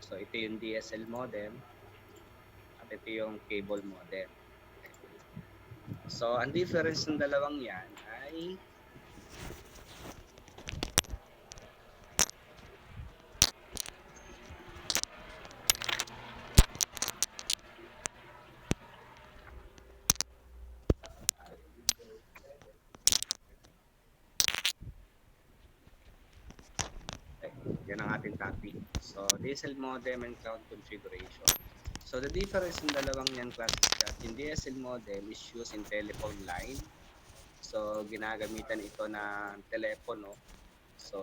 So ito yung DSL modem at ito yung cable modem. So ang difference ng dalawang yan ay yan ang ating topic. So DSL modem and cloud configuration. So the difference ng dalawang yan classes chat, yung DSL modem is used in telephone line. So ginagamitan ito ng telepono. So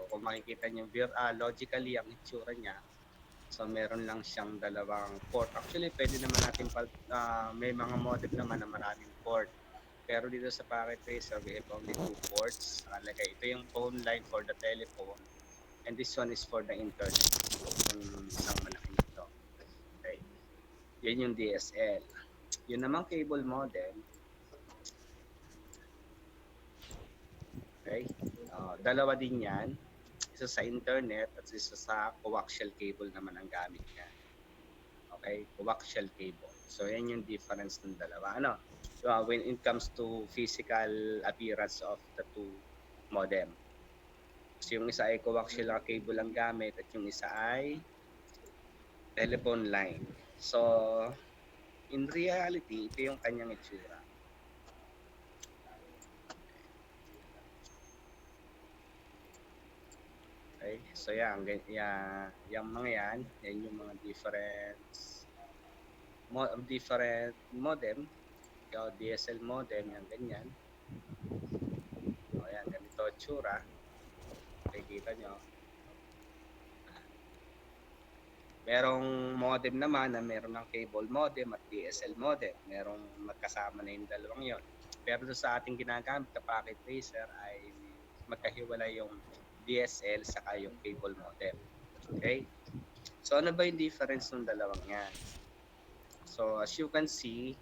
kung makikita niyo logically ang itsura niya, so meron lang siyang dalawang port. Actually, pwede naman natin may mga modem naman na maraming port. Pero dito sa packet tracer, we have only two ports. Nakalagay, ito yung phone line for the telephone and this one is for the internet. Yung isang malaking ito. Okay. Yan yung DSL. Yun naman cable modem. Okay. Dalawa din yan. Isa sa internet at isa sa coaxial cable naman ang gamit niya. Okay, coaxial cable. So yan yung difference ng dalawa. When it comes to physical appearance of the two modem. So yung isa ay coaxial cable ang gamit at yung isa ay telephone line. So in reality, ito yung kanyang itsura. Okay, so yung mga yan yung mga different modem. Yung DSL modem, yan ganyan. O yan, ganito itsura. Nakikita nyo. Merong modem naman na meron ng cable modem at DSL modem. Merong magkasama na yung dalawang yon. Pero sa ating ginagamit na packet tracer ay magkahiwalay yung DSL saka yung cable modem. Okay? So ano ba yung difference ng dalawang yan? So as you can see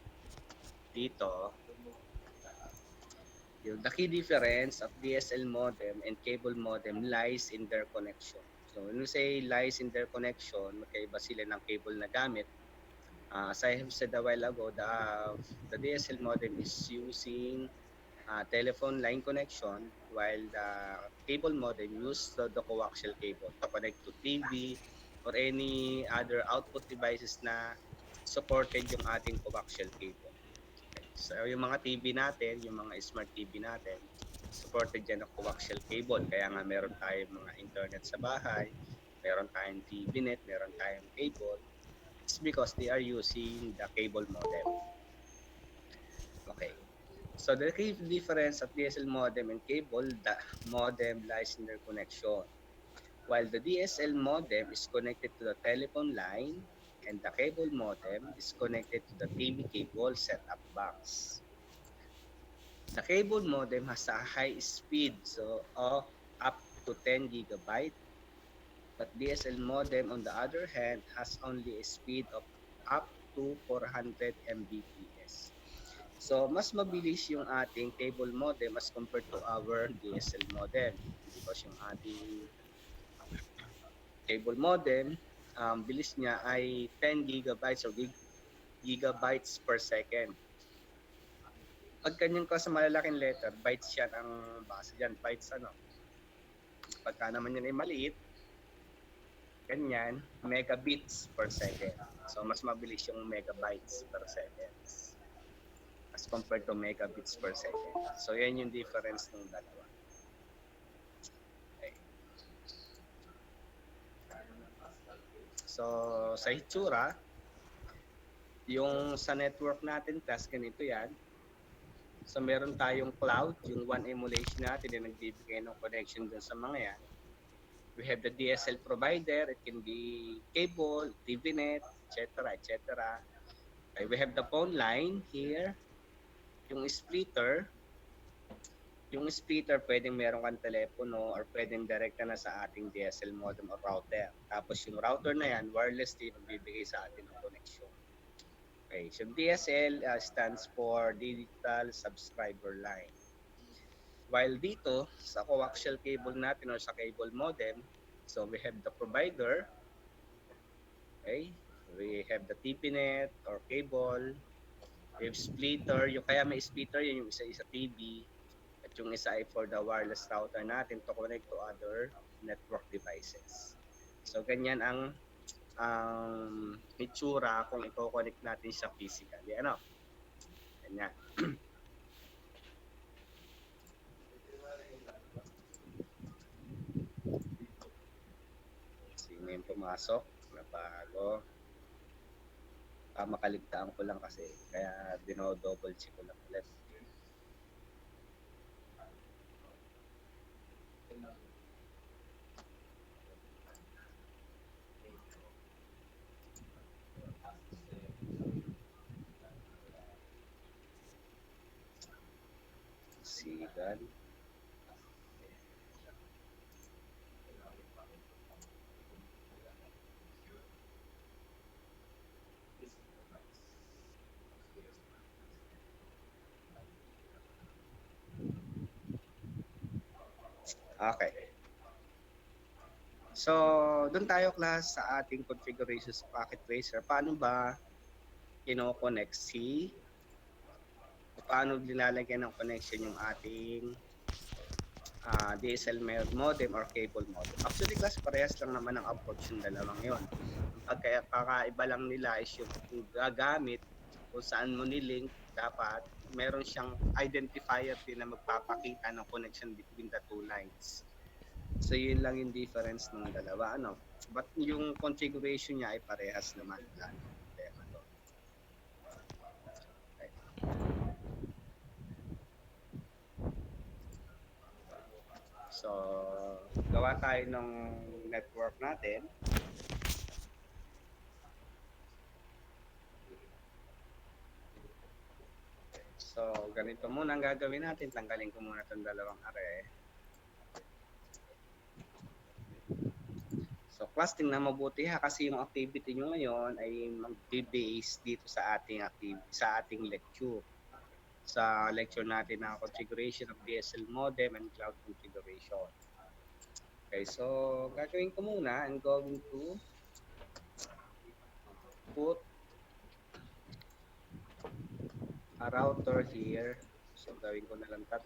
dito, the key difference of DSL modem and cable modem lies in their connection. So when we say lies in their connection, magkaiba sila ng cable na gamit. As I have said a while ago, the DSL modem is using telephone line connection while the cable modem uses the coaxial cable to connect to TV or any other output devices na supported yung ating coaxial cable. Okay. So yung mga TV natin, yung mga smart TV natin, supported yan ng coaxial cable. Kaya nga meron tayong mga internet sa bahay, meron tayong TV net, meron tayong cable. It's because they are using the cable modem. Okay. So the key difference of DSL modem and cable, the modem lies in their connection. While the DSL modem is connected to the telephone line and the cable modem is connected to the TV cable setup box. The cable modem has a high speed of up to 10 gigabyte, but DSL modem on the other hand has only a speed of up to 400 Mbps. So mas mabilis yung ating cable modem as compared to our DSL modem because yung ating cable modem bilis niya ay 10 gigabytes or gigabytes per second. Pag ganyan ka sa malalaking letter, bytes yan ang base dyan. Bytes Pagka naman yan ay maliit, ganyan, megabits per second. So mas mabilis yung megabytes per second as compared to megabits per second. So yan yung difference ng dalawa. Okay. So sa hitsura, yung sa network natin, class ganito yan. So meron tayong cloud, yung one emulation natin na nagbibigay ng connection dun sa mga yan. We have the DSL provider, it can be cable, TVNet, etc. etc. Okay, we have the phone line here, yung splitter. Yung splitter, pwedeng meron kang telepono or pwedeng direkta na sa ating DSL modem or router. Tapos yung router na yan, wireless din magbibigay sa atin ng connection. Okay, so DSL stands for Digital Subscriber Line. While dito, sa coaxial cable natin or sa cable modem, so we have the provider, Okay? We have the TP-net or cable. We have splitter. Yung kaya may splitter, yun yung isa-isa TV. At yung isa ay for the wireless router natin to connect to other network devices. So, ganyan ang itsura kung i-connect natin siya physically. Ano? Ganyan. Sino yung pumasok na bago? Makaligtaan ko lang kasi kaya dino-double check ko lang ulit. Sigan. Okay. So, doon tayo class sa ating configuration sa Packet Tracer. Paano ba kino-connect paano nilalagyan ng connection yung ating DSL modem or cable modem. Actually, class, parehas lang naman ang approach yung dalawang yon. Ang pagkakaiba lang nila is yung gagamit kung saan mo nilink, dapat meron siyang identifier din na magpapakita ng connection between the two lines. So, yun lang yung difference ng dalawa. Ano? But yung configuration niya ay parehas naman. Ano? Okay. So, gawa tayo ng network natin. So, ganito muna ang gagawin natin. Tanggalin ko muna itong dalawang array. So, class, tingnan mabuti ha kasi yung activity nyo ngayon ay mag-base dito sa ating lecture. Sa lecture natin na configuration of DSL modem and cloud configuration. Okay, so gagawin ko muna, I'm going to put a router here. So, gawin ko na lang 3.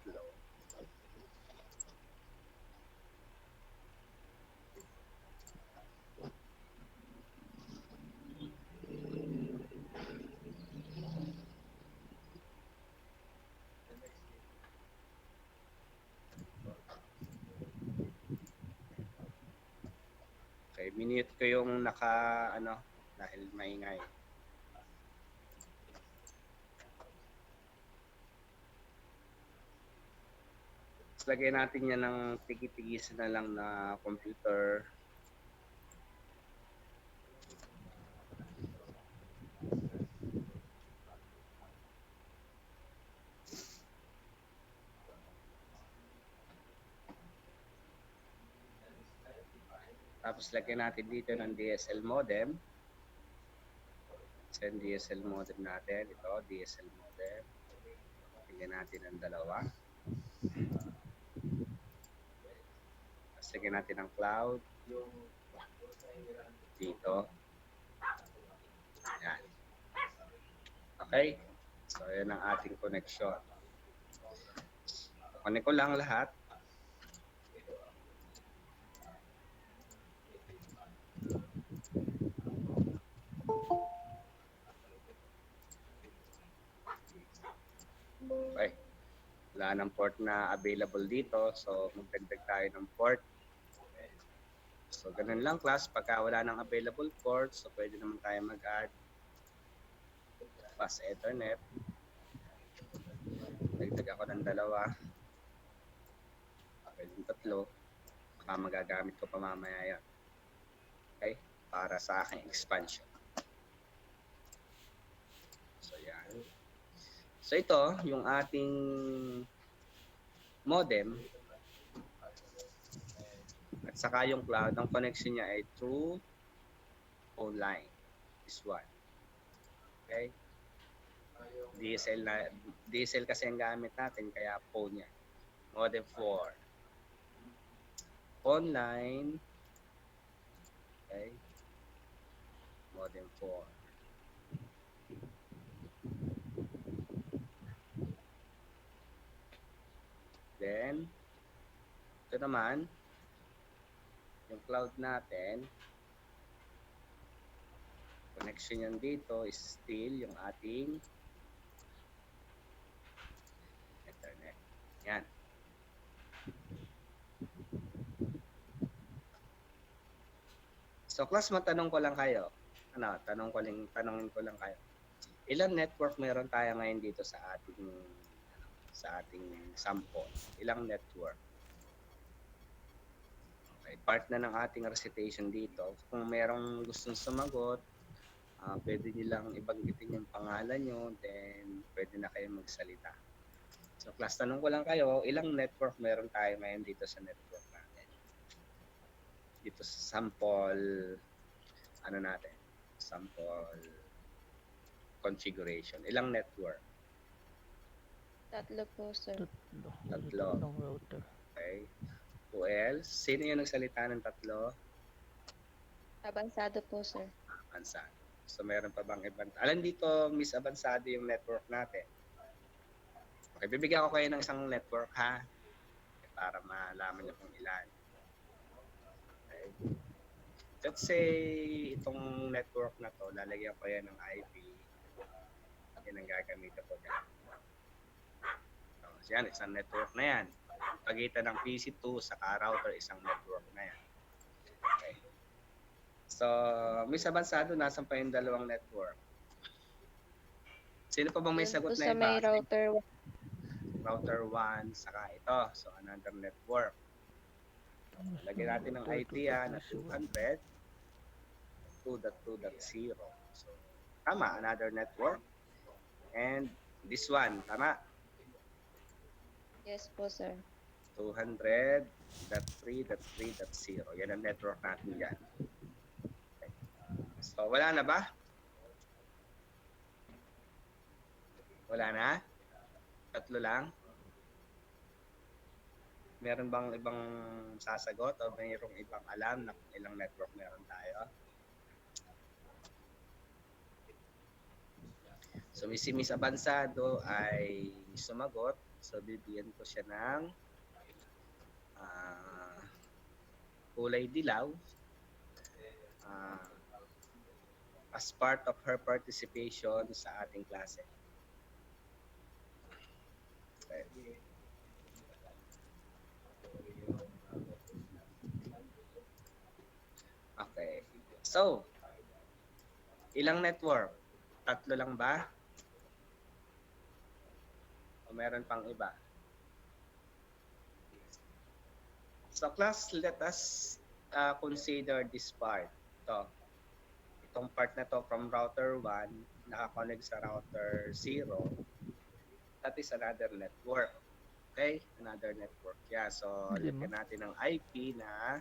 Okay, minute ko yung dahil maingay. Lagay natin yan ng tigi-tigis na lang na computer. Tapos lagyan natin dito ng DSL modem. So, yung DSL modem natin. Ito, DSL modem. Lagyan natin ang dalawa. Tapos lagyan natin ang cloud. Dito. Yan. Okay? So, yan ang ating connection. Connect ko lang lahat. Okay. Wala ng port na available dito. So, magdagdag tayo ng port. So, ganun lang class. Pagka wala ng available port, so pwede naman tayo mag-add fast Ethernet. Dagdag ako ng 2. Pwede 3. Baka magagamit ko pa mamaya yan. Okay? Para sa aking expansion. So, yan. So, ito, yung ating modem. At saka yung cloud, ang connection niya ay through phone line. This one. Okay? DSL kasi ang gamit natin, kaya phone niya. Modem 4. Phone line. Okay? modem 4. Then, ito naman, yung cloud natin, connection yan dito is still yung ating internet. Yan. So, class, matanong ko lang kayo. Tanongin ko lang kayo. Ilang network meron tayo ngayon dito sa ating sample? Ilang network? Okay, part na ng ating recitation dito. Kung merong gustong sumagot, pwede nilang ibanggitin yung pangalan nyo, then pwede na kayo magsalita. So, class, tanong ko lang kayo, ilang network meron tayo ngayon dito sa network natin? Dito sa sample, sample configuration. Ilang network? Tatlo po, sir. Tatlo. Router. Okay. Who else? Sino yung nagsalita ng tatlo? Abansado po, sir. Abansado. So, meron pa bang ibang? Alam dito, Miss Abansado, yung network natin. Okay, bibigyan ko kayo ng isang network, ha? Para malaman nyo kung ilan. Okay. Let's say, itong network na to, lalagyan ko yan ng IP. Yan ang gagamitin ko dyan. So, yan, isang network na yan. Pagitan ng PC2 sa router, isang network na yan. Okay. So, Miss Abansado, nasan pa yung dalawang network? Sino pa bang may sagot na Sa iba? may router. Router 1, saka ito. So, another network. Lagyan natin ng IP na 200, 2.2.0. So, tama, another network. And this one, tama? Yes po, sir. 200.3.3.0. Yan ang network natin dyan. Okay. So, wala na ba? Wala na? Tatlo lang? Meron bang ibang sasagot o mayroong ibang alam na kung ilang network meron tayo? So, si Miss Abansado ay sumagot. So, bibigyan ko siya ng kulay dilaw as part of her participation sa ating klase. Okay. Okay. So, ilang network? Tatlo lang ba? O meron pang iba? So, class, let us consider this part. Itong part na to from router 1, nakakonect sa router 0. That is another network. Okay? Another network. Yeah, so lagyan natin ng IP na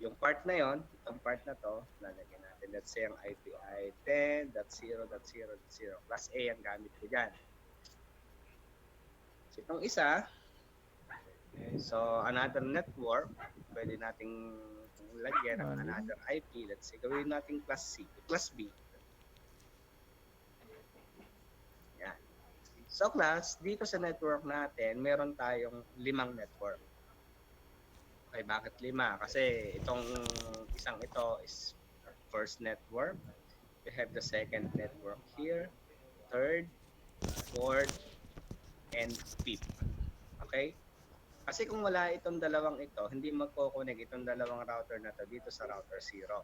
yung part na yon, itong part na to, lalagyan natin. Let's say ang IP ay 10.0.0.0. Class A ang gamit ko dyan. So, itong isa, so another network, pwede nating lagyan ng another IP. Let's say, gawin natin class C, class B. Yan. So class, dito sa network natin, meron tayong 5 network. Okay, bakit 5? Kasi itong isang ito is first network. We have the second network here, third, fourth, and fifth. Okay? Kasi kung wala itong dalawang ito, hindi magko-connect itong dalawang router na to dito sa router 0.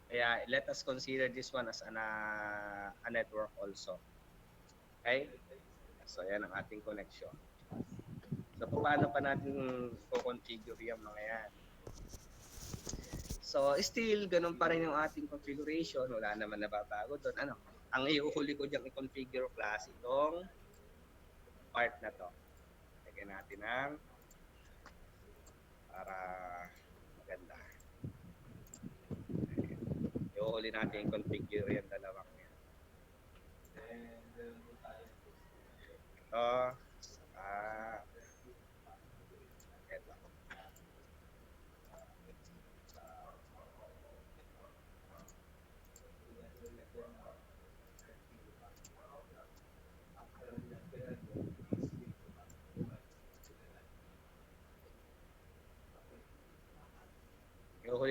Kaya let us consider this one as a network also. Okay? So yan ang ating connection. So paano pa natin i-configure yung mga yan? So still, ganun pa rin yung ating configuration. Wala naman nababago doon. Ang iuhuli ko diyang i-configure class itong part na to. Lagyan natin ng para maganda. Iuhuli natin i-configure yung dalawang yan. Ito, saka ito.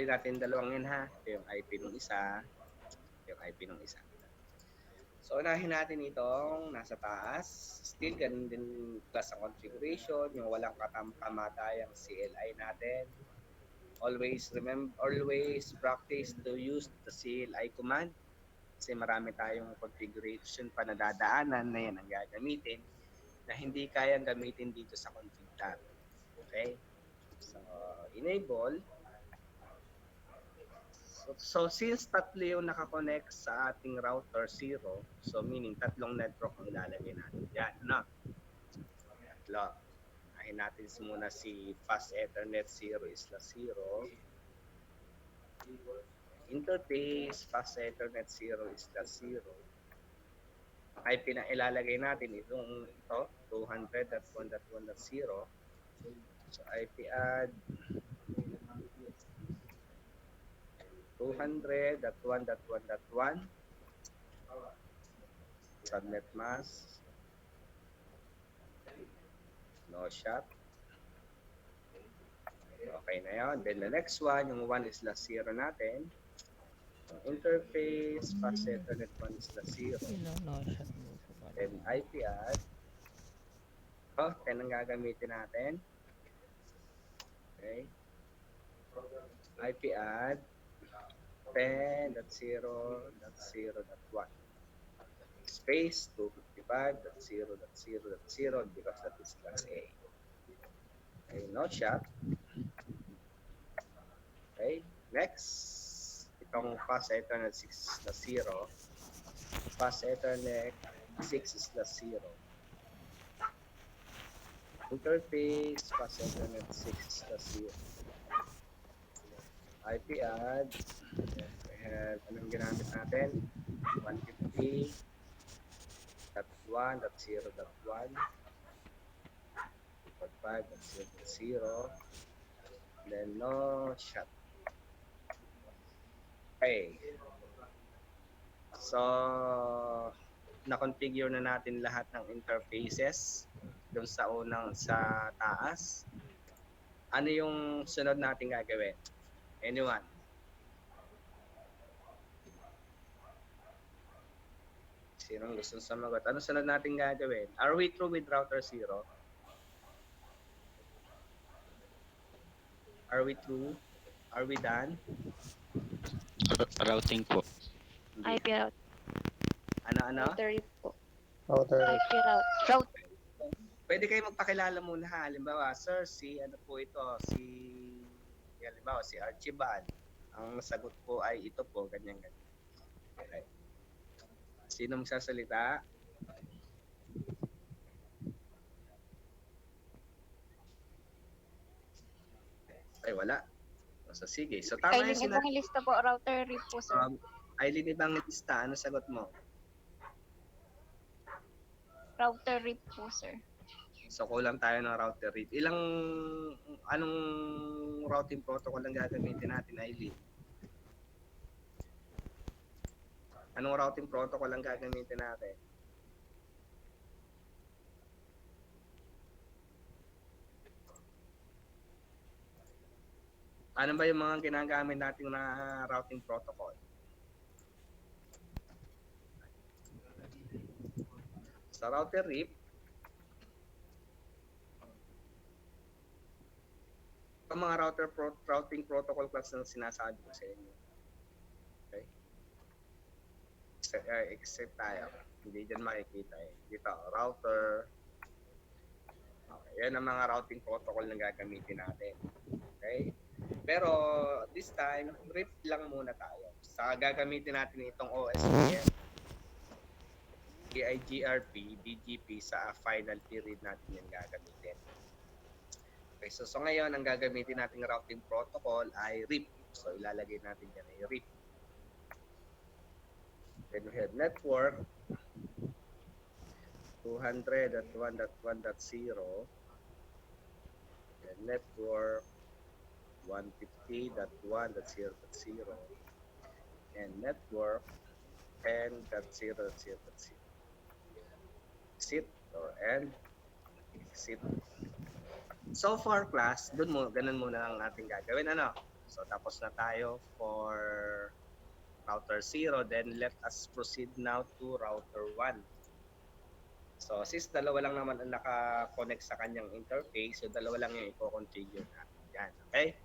Sasali natin dalawang yun ha. Ito yung IP ng isa, yung IP ng isa. So, unahin natin itong nasa taas. Still, ganun din class ang configuration, yung walang kamatayang CLI natin. Always practice to use the CLI command kasi marami tayong configuration pa na dadaanan na yan ang gagamitin na hindi kayang gamitin dito sa config tab. Okay? So, enable. So since tatlo yung nakakonect sa ating router 0, so meaning tatlong network ang ilalagay natin yan. Ano? Tatlo. Unahin natin muna si fast ethernet 0 is la 0. Interface fast ethernet 0 is la 0. IP na ilalagay natin ito 200.1.1.0. So IP add 200.1.1.1 subnet mask no shop. Okay na yun. Then the next one, yung 1 is la 0 natin. Interface fast ethernet 1 is la 0. Then IP add 10 ang gagamitin natin. Okay. IP add 10.0.0.1 space 255.0.0.0 because that is class A. Okay, no shop. Okay, next itong fast ethernet 6 is la 0. Fast ethernet 6 is la 0. Interface fast ethernet 6 is la 0. IP add, anong ginamit natin? 150.1.0.1 2.5.0.0 then no shut. Okay. So, na-configure na natin lahat ng interfaces doon sa sa taas. Ano yung sunod natin gagawin? Anyone? Sinong gusto sumagot? Ano sunod natin gagawin? Are we through with router 0? Are we through? Are we done? Routing po. IP route. Ano? Router RIP po. Router. IP route. Route. Pwede kayo magpakilala muna ha. Halimbawa, sir, si ano po ito? Halimbawa, si Archibald. Ang sagot po ay ito po, ganyan. Okay. Sino magsasalita? Ay, wala. So, sige. So, tama Aileen yung sinabi. Evangelista po. Router RIP po, sir. Aileen Evangelista, ano sagot mo? Router RIP po, sir. So, kulang tayo ng router read. Anong routing protocol ang gagamitin natin, Aileen? Anong routing protocol ang gagamitin natin? Ano ba yung mga ginagamit nating na routing protocol? Sa router RIP, ang mga routing protocol class na sinasabi ko sa inyo. Okay? Except tayo. Hindi dyan makikita eh. Dito, router. Okay, yan ang mga routing protocol na gagamitin natin. Okay? Pero this time, RIP lang muna tayo. Sa gagamitin natin itong OSPF, BIGRP, BGP sa final period natin yung gagamitin. Okay, so ngayon, ang gagamitin nating routing protocol ay RIP. So, ilalagay natin yan ay RIP. Then we have network 200.1.1.0 and network 150.1.0.0 and network 10.0.0.0. Exit or end. Exit. So far class, ganun muna ang ating gagawin. So tapos na tayo for router 0. Then let us proceed now to router 1. So since dalawa lang naman ang naka-connect sa kanyang interface, so dalawa lang yung i-configure natin dyan. Okay?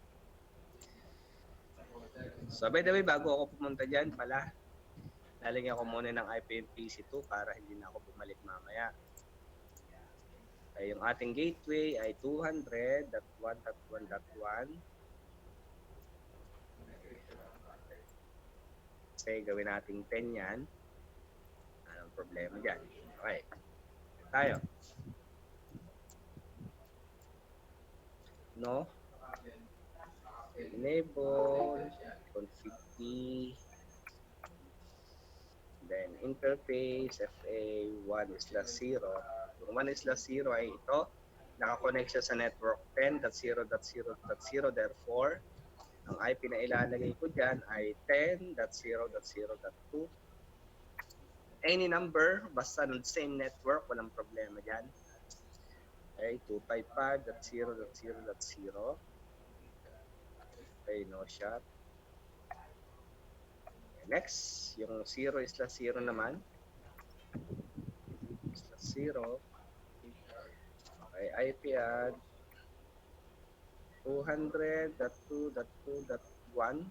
So by the way, bago ako pumunta dyan pala, lalagyan ko muna ng IPMPC2 para hindi na ako bumalik mamaya. Ay, yung ating gateway ay 200.1.1.1. Kasi gawin natin 10 yan. Anong problema dyan? Okay. Tayo. No. Enable. Config T. Then interface FA1/0. Yung 1/0 ay ito. Nakakonect siya sa network 10.0.0.0. Therefore, ang IP na ilalagay ko dyan ay 10.0.0.2. Any number, basta ng same network, walang problema dyan. Okay, 255.0.0.0. Okay, no shot. Okay, next, yung 0/0 naman. 0. Okay, IP add 200.2.2.1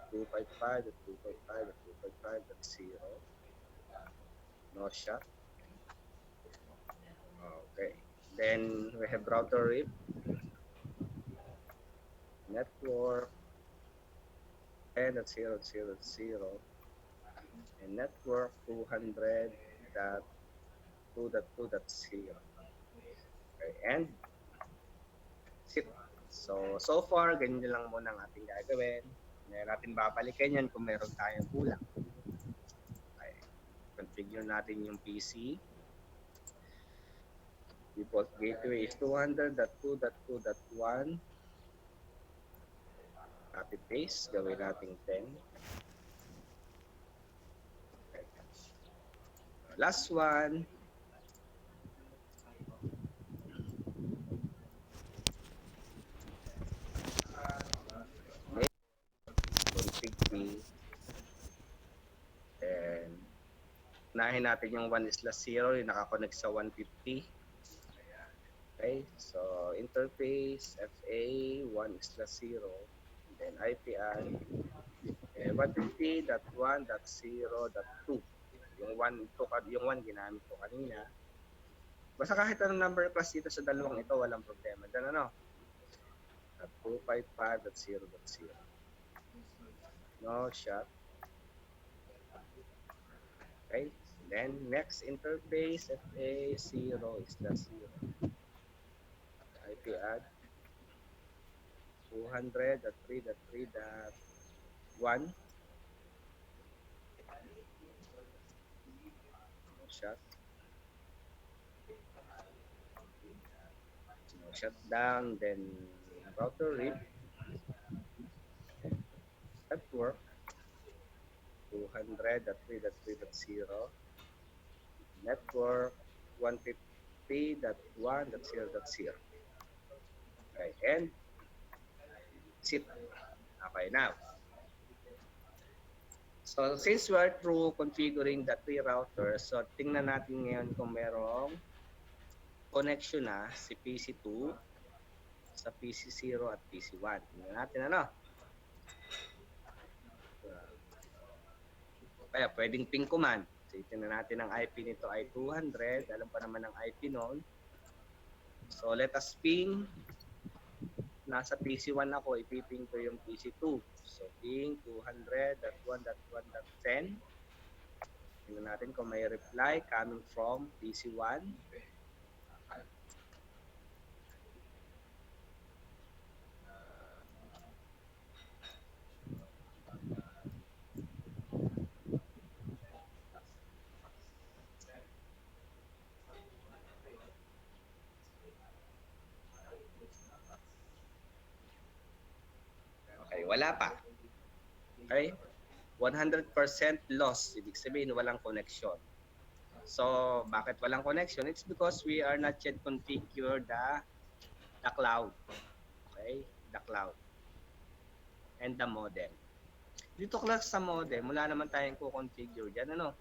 255.255.255.0. No shot. Okay. Then we have router RIP, network 10.0.0.0, and network 200.2.2.0. Okay, and zip. So far, ganyan lang muna ang ating gagawin. Ngayon natin babalikan yan kung meron tayong kulang. Okay. Configure natin yung PC. Default gateway is 200.2.2.1. Copy paste, gawin natin 10. Okay. Last one. Config P. And unahin natin yung 1/0, yung nakakonect sa 150. Okay, so interface FA1/0, then IP add 150.1.0.2. Yung 1 ginamit ko kanina. Basta kahit anong number class dito sa dalawang ito, walang problema. Then ano? 255.0.0. No shot. Okay, then next interface FA0/0. IP add 200.3.3.1. No shot. No shutdown. Then router RIP, network 200.3.3.0, network 150.1.0.0. Okay, and zip. Okay, now. So, since we are through configuring the 3 routers, so tingnan natin ngayon kung merong connection na si PC2 sa PC0 at PC1. Tingnan natin ano. Kaya pwedeng ping command. So, tingnan natin ang IP nito ay 200. Alam pa naman ang IP noon. So, let us ping. Nasa PC1 ako, ipiping ko yung PC2. So, ping 200.1.1.10. Tingnan natin kung may reply coming from PC1. Okay, wala pa. Okay? 100% loss. Ibig sabihin, walang connection. So, bakit walang connection? It's because we are not yet configured the cloud. Okay? The cloud. and the modem. Dito class sa modem, wala naman tayong configure dyan. Ano?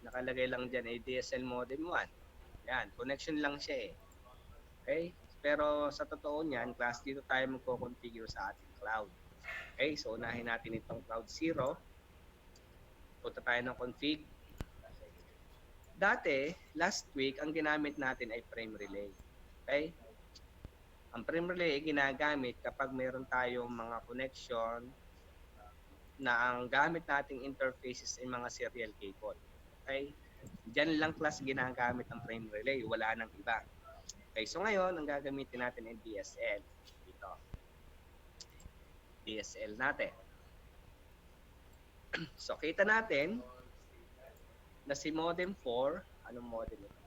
Nakalagay lang dyan ay DSL modem 1. Yan, connection lang siya eh. Okay? Pero sa totoo niyan, class dito tayo magko-configure sa ating cloud. Okay? So unahin natin itong cloud 0. Punta tayo ng config. Dati, last week, ang ginamit natin ay frame relay. Okay? Ang frame relay ay ginagamit kapag meron tayong mga connection na ang gamit nating interfaces ay mga serial cable. Okay? Diyan lang class ginagamit ang frame relay, wala nang iba. Okay, so ngayon, ang gagamitin natin ay DSL. Dito. DSL natin. So, kita natin na si modem 4, anong modem ito?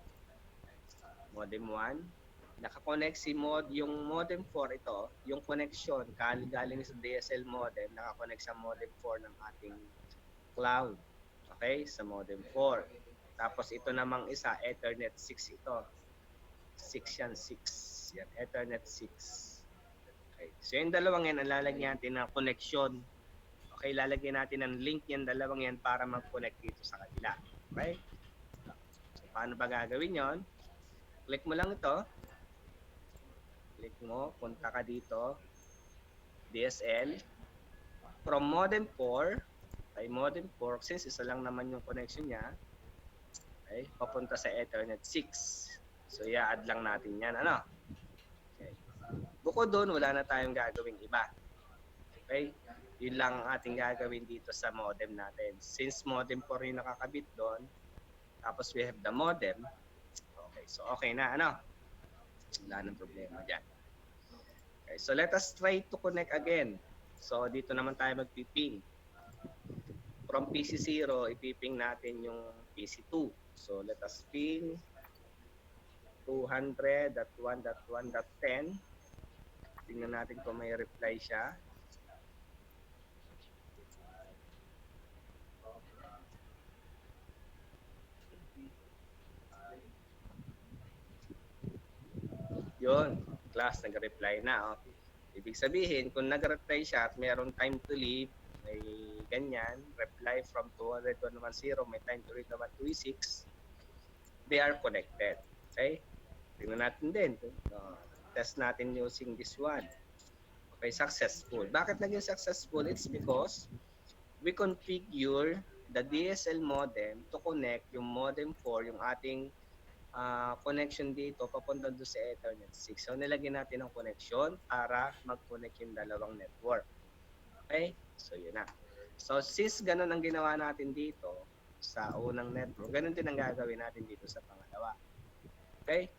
Modem 1. Nakakonect si yung modem 4 ito, yung connection galing sa DSL modem, nakakonect sa modem 4 ng ating cloud. Okay, sa modem 4. Tapos ito namang isa, Ethernet 6 ito. 6 yan, 6. Yan, Ethernet 6. Okay, so yung dalawang yan, lalagyan natin ng connection. Okay, lalagyan natin ng link yan, dalawang yan para mag-connect dito sa kabila. Okay? So, paano ba gagawin yon? Click mo lang ito. Click mo, punta ka dito. DSL. From modem 4, ay modem 4, since isa lang naman yung connection niya, okay, papunta sa Ethernet 6. So, i-add lang natin yan. Ano? Okay. Bukod doon, wala na tayong gagawing iba. Okay? Yun lang ang ating gagawin dito sa modem natin. Since modem 4 yung nakakabit doon, tapos we have the modem, okay, so okay na, ano? Wala nang problema dyan. Okay, so let us try to connect again. So dito naman tayo magpiping. From PC0, ipiping natin yung PC2. So let us ping 200.1.1.10. Tingnan natin kung may reply siya. Yun, class, nag-reply na. Oh. Ibig sabihin, kung nag-reply siya at mayroong time to leave, may ganyan, reply from 200.110, may time to read na 126, they are connected. Okay? Tingnan natin din. Test natin using this one. Okay, successful. Bakit naging successful? It's because we configure the DSL modem to connect yung modem 4, yung ating connection dito papunta doon sa Ethernet 6. So nilagyan natin ng connection para mag-connect yung dalawang network. Okay? So yun na. So since ganun ang ginawa natin dito sa unang network, ganun din ang gagawin natin dito sa pangalawa. Okay?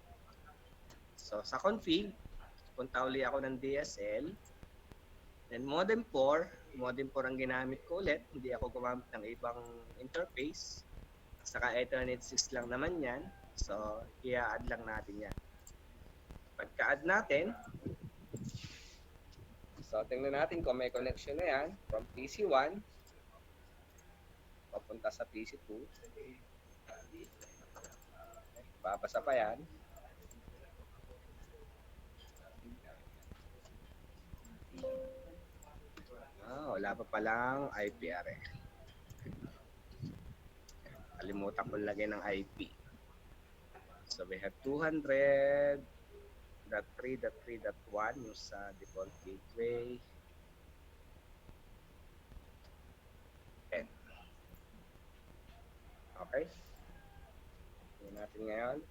So sa config, punta uli ako ng DSL. Then modem 4 ang ginamit ko ulit. Hindi ako gumamit ng ibang interface. Saka Ethernet 6 lang naman yan. So, i-add lang natin yan. Pagka-add natin, so tingnan natin kung may connection na yan from PC1 papunta sa PC2. Babasa pa yan. Wala pa palang IP are. Kalimutan ko lagay ng IP. So we have 200.3.3.1 yung sa default gateway. Okay. Tingnan natin ngayon.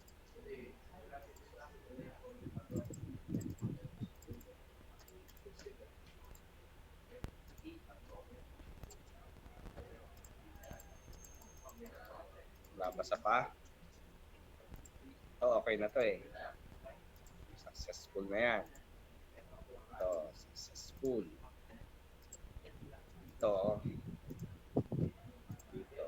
Babasa pa. Okay na to eh. Successful na yan. Ito, successful. Ito. Dito.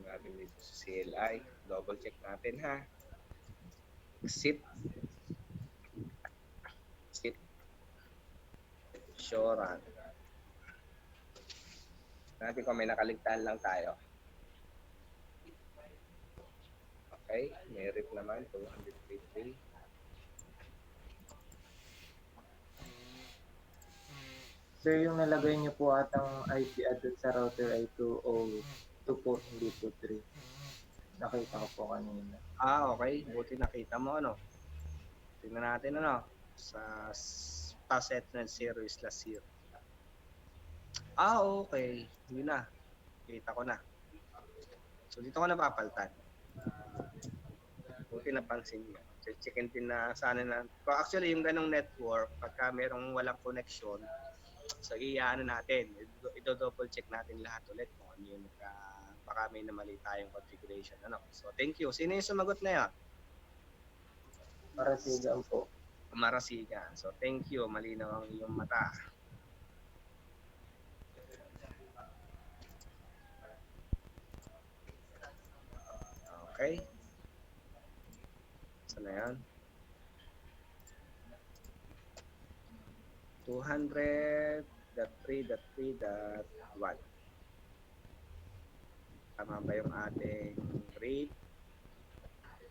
Natin dito sa CLI. Double check natin ha. Exit. Show run. Natin kung may nakaligtaan lang tayo. Okay, may rip naman, 233. Sir, yung nalagay niyo po atang IP address sa router ay 202 po, hindi po 3. Nakita ko po kanina. Okay. Buti nakita mo, ano. Tingnan natin, ano. Sa passet ng 0/0. Okay. Yun na. Kita ko na. So, dito ko napapaltan. Buti napansin niyo. Checkin din na sana na. Actually, yung ganong network, pagka merong walang connection, so iyaano natin, i-double check natin lahat ulit kung ano yung baka may namali tayong configuration. Ano? So, thank you. Sino yung sumagot na yan? Marasigan po. Marasigan. So, thank you. Malinaw ang iyong mata. Okay. Saan na yan? 200.3.3.1. Tama ba yung ating rate?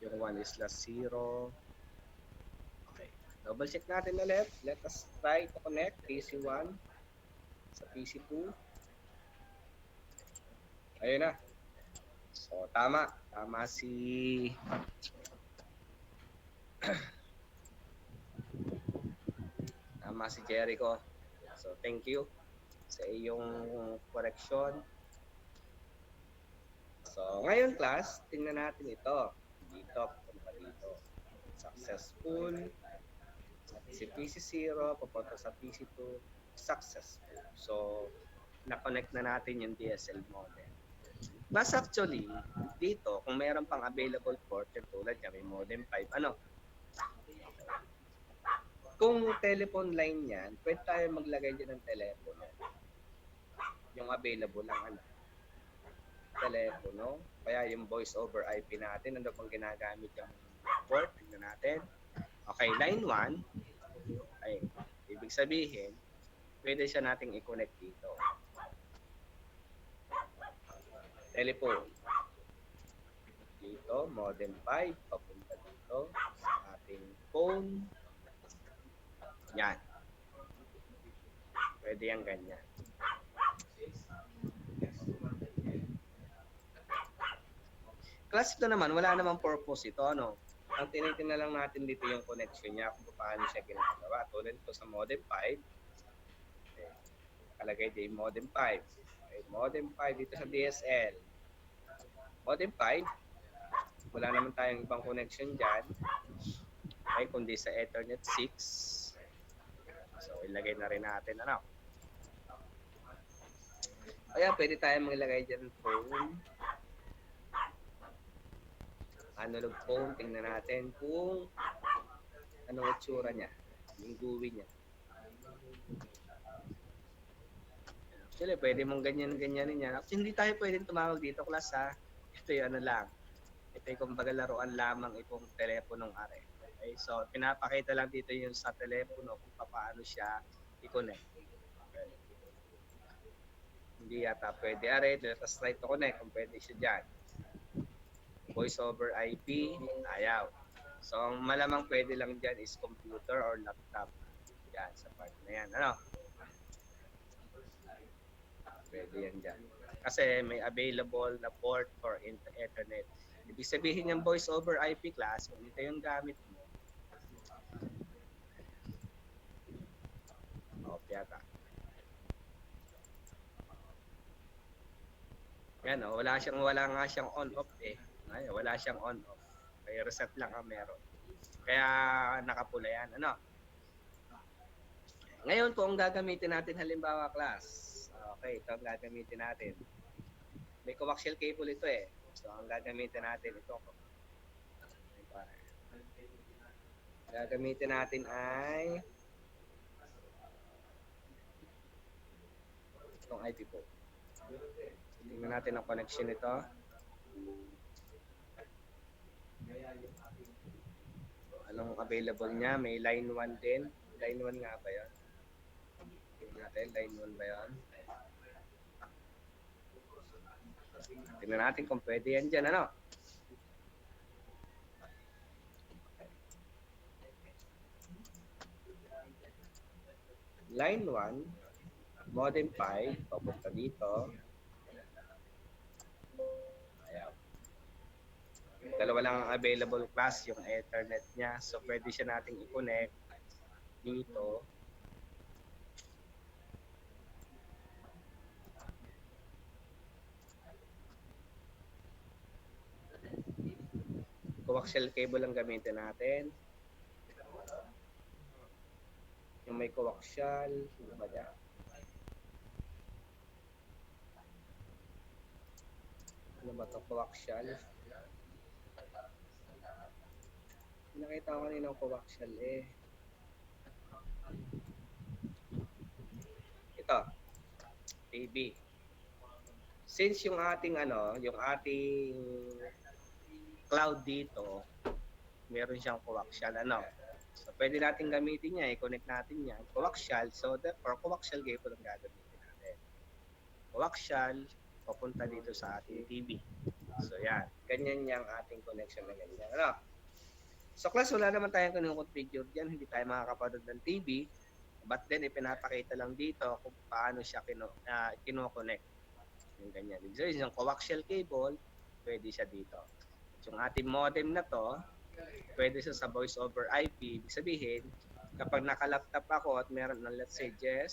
Yung 1 is less 0. Okay. Double check natin ulit. Let us try to connect PC1 sa PC2. Ayun na. So, tama. Tama si Jericho. So, thank you sa iyong correction. So, ngayon class, tingnan natin ito. Dito, papunta dito. Successful. Si PC0, papunta sa PC2, successful. So, na-connect na natin yung DSL modem. Mas actually, dito, kung mayroon pang available port, tulad niya, may modem 5, ano? Kung telephone line yan, pwede tayo maglagay dyan ng telepono. Yung available lang, ano? Telepono. Kaya yung voice over IP natin, ano pang ginagamit yung port? Tingnan natin. Okay, line 1, ay, ibig sabihin, pwede siya nating i-connect dito. Telephone. Dito, modem 5, papunta dito sa ating phone. Yan. Pwede yan ganyan. Class ito naman, wala namang purpose ito, ano? Ang tinitingnan lang natin dito yung connection niya, kung paano siya ginagawa. Tulad ito sa modem 5. Okay. Kalagay din modem 5. Okay. Modem 5 dito sa DSL. Modem 5. Wala naman tayong ibang connection dyan. Okay, kundi sa Ethernet 6. So, ilagay na rin natin, ano? Kaya pwede tayong maglagay dyan ng phone. Analog phone, tingnan natin kung anong itsura niya, yung GUI niya. Actually, pwede mong ganyan-ganyanin yan. Actually, hindi tayo pwedeng tumawag dito, class, ha? Ito yung ano lang. Ito yung kumbaga laruan lamang itong teleponong are. Okay? So, pinapakita lang dito yung sa telepono kung paano siya i-connect. Okay. Hindi yata pwede are. Let us try to connect kung pwede siya dyan. Voice over IP, ayaw. So, ang malamang pwede lang dyan is computer or laptop. Yan, sa part na yan. Ano? Pwede yan dyan. Kasi may available na port for Ethernet. Ibig sabihin yung voice over IP class, kung ito yung gamit mo, off yata. Yan, wala nga siyang on-off eh. Ay, wala siyang on-off. Kaya reset lang ang meron. Kaya nakapula yan. Ano? Ngayon, kung gagamitin natin halimbawa class, okay, ito ang gagamitin natin. May coaxial cable ito eh. So, ang gagamitin natin ito. Gagamitin natin ay itong IP po. Tingnan natin ang connection nito. Anong available niya? May line 1 din. Line 1 nga ba yan? Tingnan natin, line 1 ba yan? Tingnan natin kung pwede yan dyan, ano? Line 1, modem 5, papunta dito. Ayan. Dalawa lang ang available class, yung Ethernet niya. So, pwede siya nating i-connect dito. Coaxial cable ang gamitin natin. Yung may coaxial, ano ba yan? Ano ba ito? Coaxial? Nakita ko kanina ng coaxial eh. Ito. TV. Since yung ating yung ating cloud dito, meron siyang coaxial So pwede natin gamitin niya, i-connect natin yan. Coaxial, so therefore coaxial cable ang gagamitin natin. Coaxial, papunta dito sa ating TV. So yan, ganyan yung ating connection na ganyan. So class, wala naman tayong configure dyan, hindi tayo makakapanood ng TV. But then, ipinapakita lang dito kung paano siya kino-connect. Yung ganyan. So, yung coaxial cable, pwede siya dito. Yung ating modem na to, pwede siya sa voice over IP. Ibig sabihin, kapag naka-laptop ako at meron ng, let's say, okay,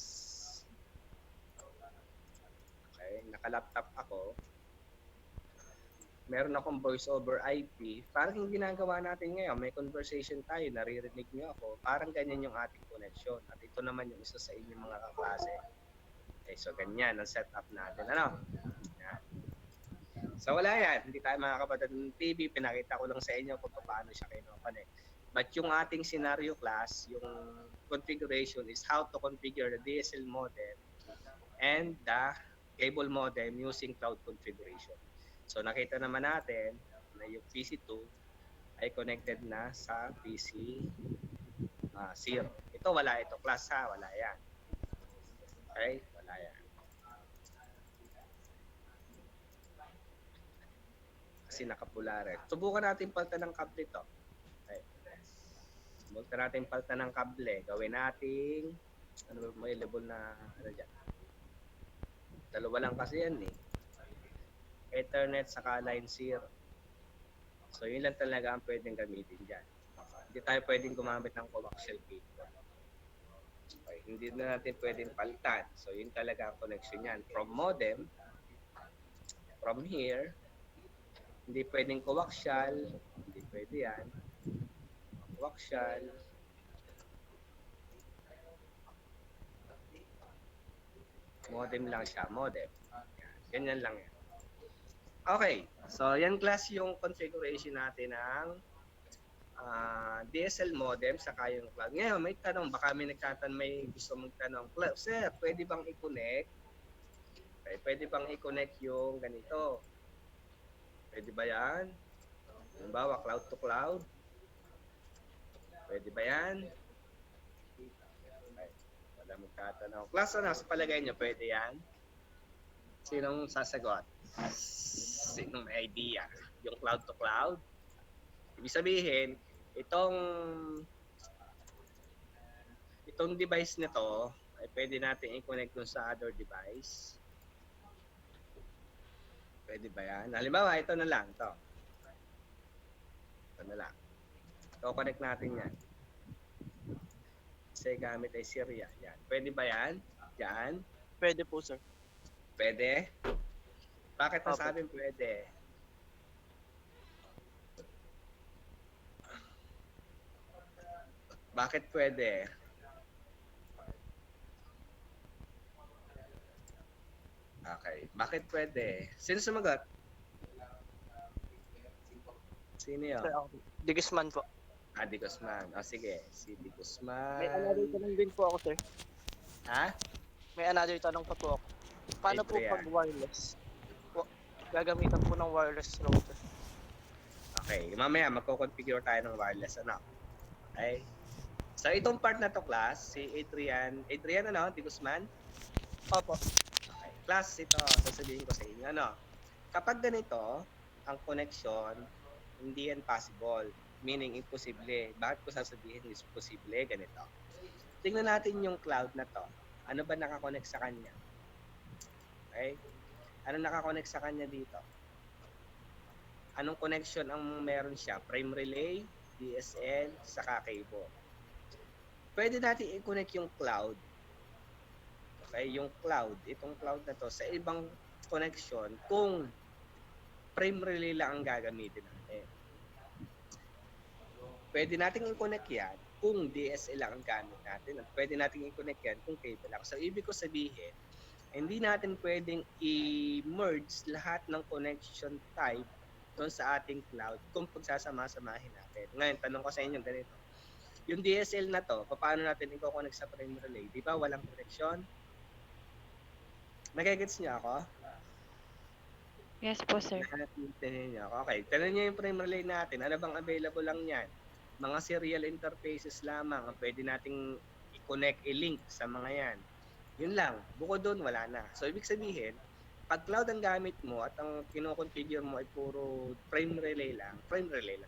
naka-laptop ako, meron akong voice over IP, parang yung ginagawa natin ngayon, may conversation tayo, naririnig niyo ako, parang ganyan yung ating connection. At ito naman yung isa sa inyong mga kaklase. Okay, so ganyan ang setup natin. Yan. So wala yan, hindi tayo makakapanood ng TV, pinakita ko lang sa inyo kung paano siya kino-connect. But yung ating scenario class, yung configuration is how to configure the DSL modem and the cable modem using cloud configuration. So nakita naman natin na yung PC2 ay connected na sa PC 0. Ito wala ito class ha, wala yan. Okay, wala yan. Kasi nakapula rin. Subukan natin palitan ng kable ito. Okay. Subukan natin palitan ng kable. Gawin natin ano ba may level na dyan. Dalawa lang kasi yan eh. Ethernet saka line 0. So yun lang talaga ang pwedeng gamitin dyan. Hindi tayo pwedeng gumamit ng coaxial cable. Okay, hindi na natin pwedeng palitan. So yun talaga ang connection yan. From modem, from here, hindi pwedeng coaxial, hindi pwede yan. Coaxial. Modem lang siya, modem. Ganyan lang yan. Okay, so yan class yung configuration natin ng DSL modem saka yung cloud. Ngayon, may tanong, baka may may gusto magtanong, sir, pwede bang i-connect? Okay, pwede bang i-connect yung ganito? Pwede ba yan? Halimbawa, cloud to cloud? Pwede ba yan? Okay, wala magtatanong. Class, sa palagay nyo, pwede yan? Sinong sasagot? Sinong may idea? Yung cloud to cloud? Ibig sabihin, itong device nito ay pwede natin i-connect dun sa other device. Pwede ba yan? Halimbawa, ito na lang. Ito na lang. Ito, connect natin yan. Kasi gamit ay Syria. Yan. Pwede ba yan? Yan. Pwede po, sir. Pwede? Bakit nasabing pwede? Bakit pwede? Okay. Bakit pwede? Sino sumagot? Sino yun? Sir, ako. Di Guzman po. Di Guzman. O sige. Si Di Guzman. May another tanong din po ako, sir. Ha? May another tanong pa po ako. Paano po Adrian. pag wireless? Po, gagamitan po ng wireless router. Okay. Mamaya, magko-configure tayo ng wireless. Okay? So, itong part na to, class, si Adrian. Adrian, Di Guzman? Opo. Okay. Class, ito, sasabihin ko sa inyo, Kapag ganito, ang connection, hindi yan possible. Meaning, imposible. Bakit ko sasabihin is posible? Ganito. Tingnan natin yung cloud na to. Ano ba nakakonect sa kanya? Okay? Ano nakakonect sa kanya dito? Anong connection ang meron siya? Prime relay, DSL, saka cable. Pwede natin i-connect yung cloud. Okay? Yung cloud, itong cloud na to, sa ibang connection kung prime relay lang ang gagamitin natin. Pwede nating i-connect yan kung DSL lang ang gamit natin. At pwede nating i-connect yan kung cable lang. So, ibig ko sabihin, hindi natin pwedeng i-merge lahat ng connection type doon sa ating cloud kung pagsasama-samahin natin. Ngayon, tanong ko sa inyo ganito. Yung DSL na to, paano natin i-connect sa prime relay? Di ba walang connection? Nagigets niyo ako? Yes po, sir. Naintindihan niyo ako? Okay, tanong niyo yung prime relay natin. Ano bang available lang yan? Mga serial interfaces lamang ang pwede nating i-connect, i-link sa mga yan. Yun lang. Bukod doon, wala na. So, ibig sabihin, pag cloud ang gamit mo at ang kinoconfigure mo ay puro prime relay lang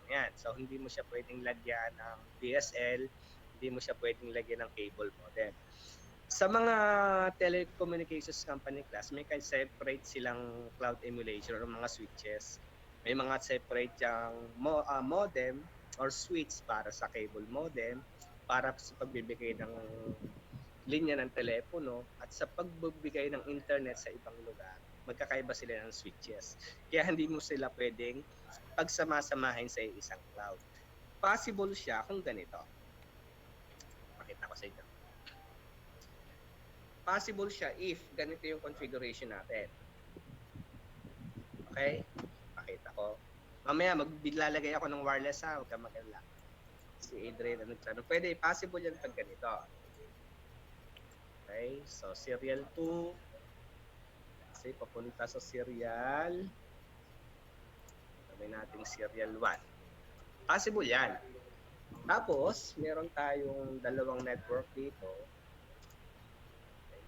yan. So, hindi mo siya pwedeng lagyan ng DSL, hindi mo siya pwedeng lagyan ng cable modem. Sa mga telecommunications company class, may separate silang cloud emulation or mga switches. May mga separate yung modem or switch para sa cable modem, para sa pagbibigay ng linya ng telepono at sa pagbibigay ng internet sa ibang lugar. Magkakaiba sila ng switches. Kaya hindi mo sila pwedeng pagsama-samahin sa isang cloud. Possible siya kung ganito. Pakita ko sa inyo. Possible siya if ganito yung configuration natin. Okay? Pakita ko. Mamaya maglalagay ako ng wireless ha, huwag kang mag-alala. Si Adrian, pwede, possible yan pag ganito. Okay, so serial 2. Kasi papunta sa serial. Gawin natin serial 1. Possible yan. Tapos, meron tayong dalawang network dito. Okay.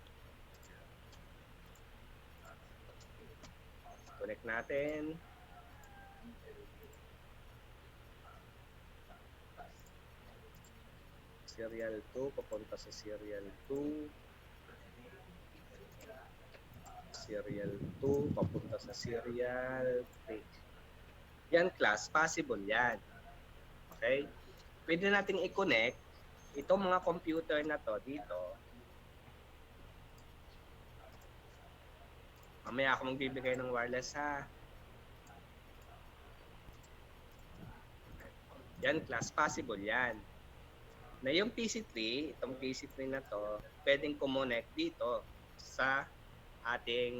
Connect natin. Serial 2, papunta sa serial 2. Serial 2, papunta sa serial 3. Yan class, possible yan. Okay? Pwede nating i-connect itong mga computer na to dito. Mamaya ako magbibigay ng wireless ha. Yan class, possible yan. Na yung PC3, itong PC3 na to, pwedeng kumonect dito sa ating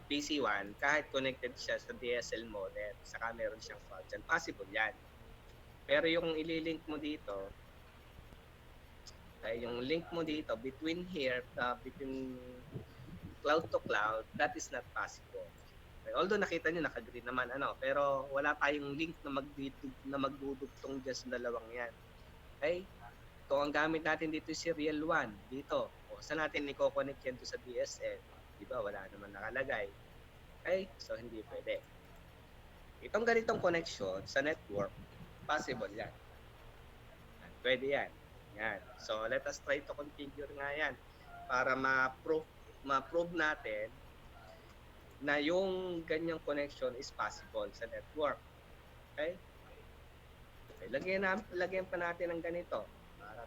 PC1 kahit connected siya sa DSL modem. Saka meron siyang cloud dyan. Possible yan. Pero yung ililink mo dito, ay yung link mo dito between here, between cloud to cloud, that is not possible. Okay. Although nakita nyo, naka-green naman, pero wala tayong link na magdudugtong dyan sa dalawang yan. Okay? Kung ang gamit natin dito is serial 1, dito. O, saan natin i-connect yan to sa DSL? Diba? Wala naman nakalagay. Okay? So, hindi pwede. Itong ganitong connection sa network, possible yan. Pwede yan. Yan. So, let us try to configure nga yan para ma-prove natin na yung ganyang connection is possible sa network. Okay? Okay. Lagyan pa natin ng ganito. Para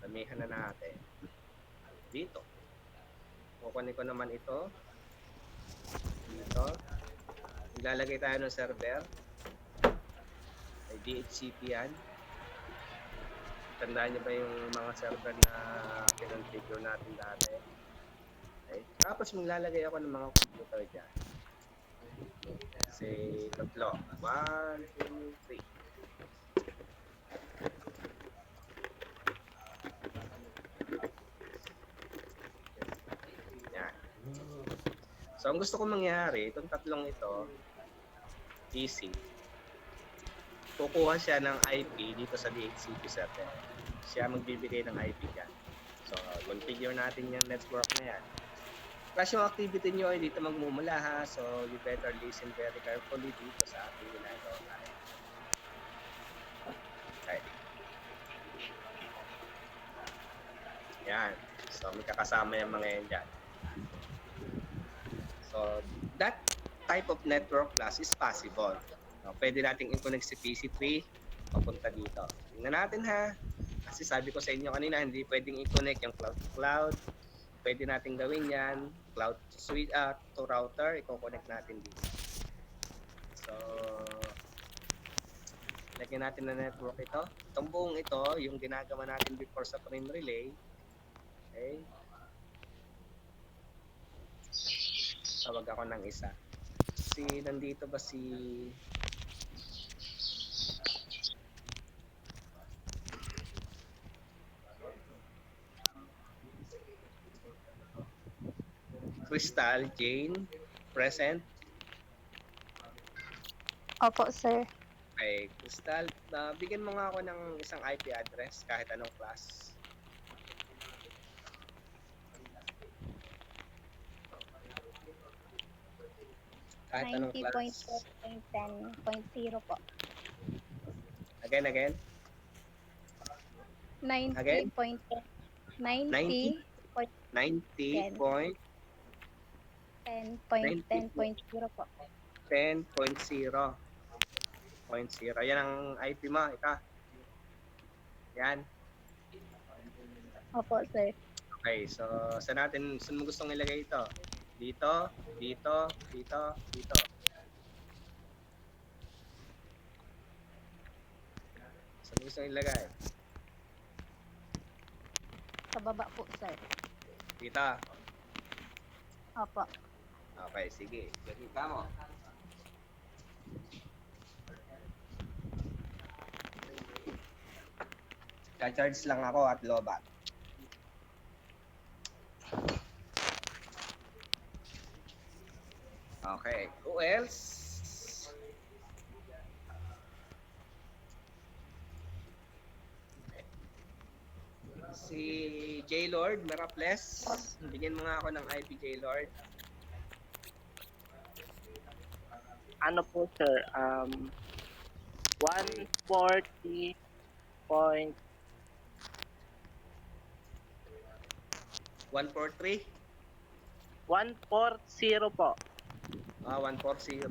damihan na natin dito. Kukunin ko naman ito dito. Ilalagay tayo ng server. Ay DHCP yan. Tandaan niyo ba yung mga server na kinonfigure natin dati? Okay. Tapos maglalagay ako ng mga computer dyan. Kasi tatlo. 1, 2, 3. So, ang gusto kong mangyari, itong tatlong ito, PC, kukuha siya ng IP dito sa DHCP server. Siya magbibigay ng IP dyan. So, configure natin yung network na yan. Plus yung activity nyo ay dito magmumula ha. So you better listen very carefully dito sa ating ginagawa tayo. Okay. Yan. So may kakasama yung mga yan dyan. So that type of network class is possible. No, pwede nating i-connect si PC3 papunta dito. Tingnan natin ha. Kasi sabi ko sa inyo kanina, hindi pwedeng i-connect yung cloud to cloud. Pwede natin gawin yan. Cloud to switch to router, i-connect natin dito. So, lagyan natin na network ito. Itong buong ito, yung ginagawa natin before sa frame relay. Okay. Tawag ako ng isa. Nandito ba si Crystal, Jane, present? Opo, sir. Okay, Crystal, bigyan mo nga ako ng isang IP address kahit anong class. Kahit anong class. 90.10.0 po. Again. Again? 90.10. 90. 90.10.0 po. 10.0. Yan ang IP mo, ika. Yan. Opo, sir. Okay, so saan mo gustong ilagay ito? Dito, dito, dito, dito. Saan mo gustong ilagay? Sa baba po, sir. Dito. Opo. Okay, sige. Sige ka mo. Charge lang ako at lobat. Okay, who else? Si J-Lord, Meraples. Bigyan mo nga ako ng IP J-Lord. Ano po, sir? 140 point 143? 140 po. 140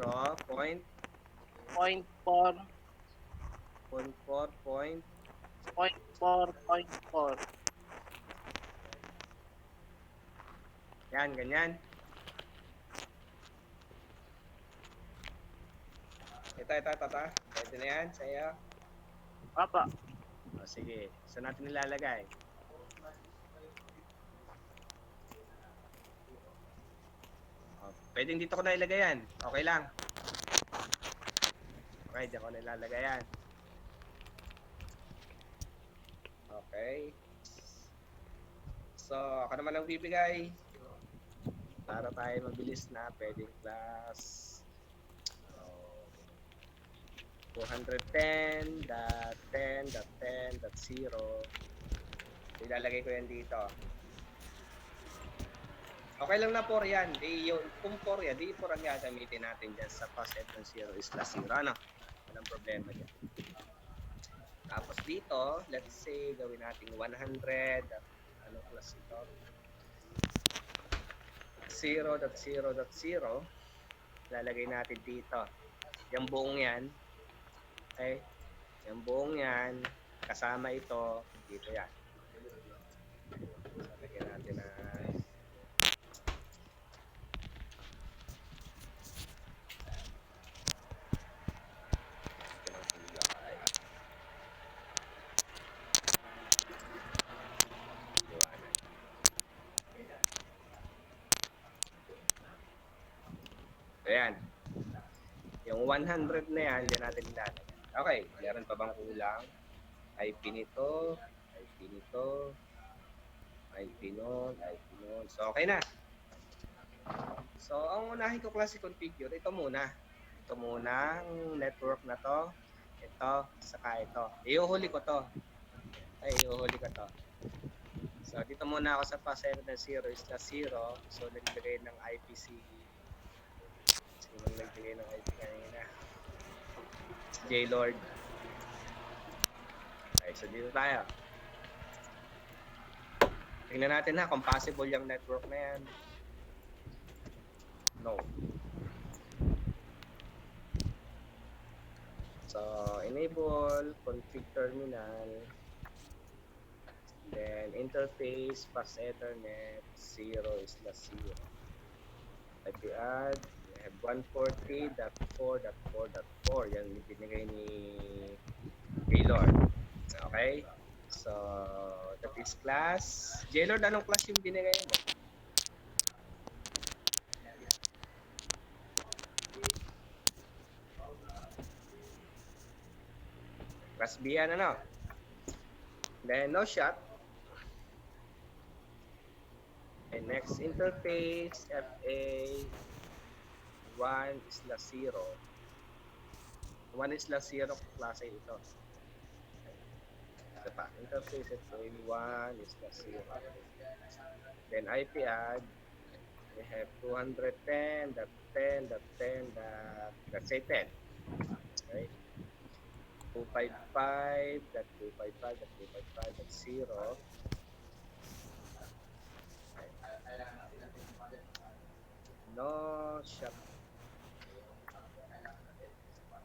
point Point 4. point 4 point 0.4. yan, ganyan. Ito. Pwede na yan sa'yo. Opo. O, sige. Saan natin nilalagay? Pwedeng dito ko na ilagay yan. Okay lang. Okay, dito ko na ilalagay yan. Okay. So, ako naman ang bibigay. Para tayo mabilis na, pwedeng class 210.10.10.0. Ilalagay ko yan dito. Okay lang na 4 yan. Kung 4 yan, di 4 ang gagamitin natin dyan sa cost ng 0 is plus 0. Ano? Walang problema dyan. Tapos dito, let's say, gawin natin 100. Ano plus ito? 0.0.0. Lalagay natin dito. Yung buong yan. Okay? Yung buong yan. Kasama ito. Dito yan. Lalagyan natin na ayan. Yung 100 na yan, diyan natin ilalagay. Okay, meron pa bang kulang? IP nito, IP nito, IP nun. So, okay na. So, ang unahin ko klase configure, ito muna. Ito muna ang network na to. Ito, saka ito. Iuhuli ko to. So, dito muna ako sa pasero ng 0 is na 0. So, nagbigay ng IPC. Sinong nagbigay ng IP kanina? Si J-Lord. Okay, so dito tayo. Tingnan natin kung possible yung network na yan. No. So, enable, config terminal, then interface, pass Ethernet, 0 is the 0. IP add, we have 140.4.4.4. Yan yung binigay ni Gaylord. Okay? So, that is class. Gaylord, anong class yung binigay mo? Class B yan, ano? Then, no shot. And next interface, FA, 1 is la 0. 1 is la 0, klase ito. Ito pa, interface FA, 1 is la 0. Then IP add, we have 210.10.10. Let's say 10. Okay. 255.255.255.0. No shot.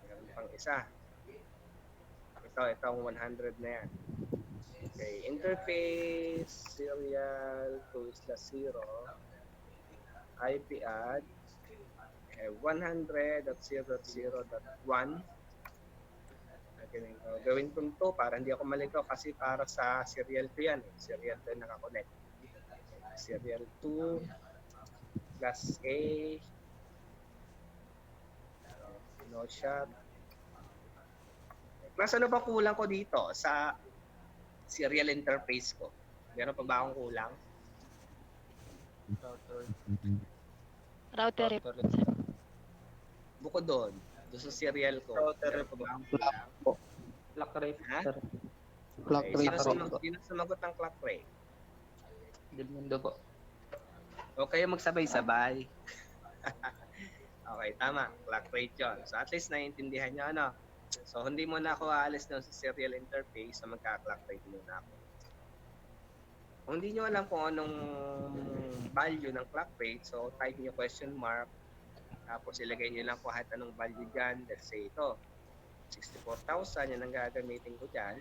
Meron pang isa. Itong 100 na yan. Okay, interface, serial, 2 is la 0. IP add, 100.0.0.1. Gawin kong to para hindi ako malito kasi para sa serial 2 yan. Serial 2 nakakonect. Serial 2 plus A, no shot. Plus ano ba kulang ko dito sa serial interface ko? Meron pa ba akong kulang? Router rep. Bukod doon sa serial ko. Router Meron pa ba akong kulang? Clock rate, Ha? sir. Clock Okay, rate sino sumagot ng clock rate? Delmundo po. O kayo magsabay-sabay. Okay, tama. Clock rate yun. So at least naiintindihan nyo ano. So hindi mo na ako aalis doon sa serial interface na magka-clock rate muna ako. Kung hindi nyo alam kung anong value ng clock rate, so type nyo question mark, tapos ilagay nyo lang kung kahit anong value dyan. Let's say ito, 64,000, yan ang gagamitin ko dyan.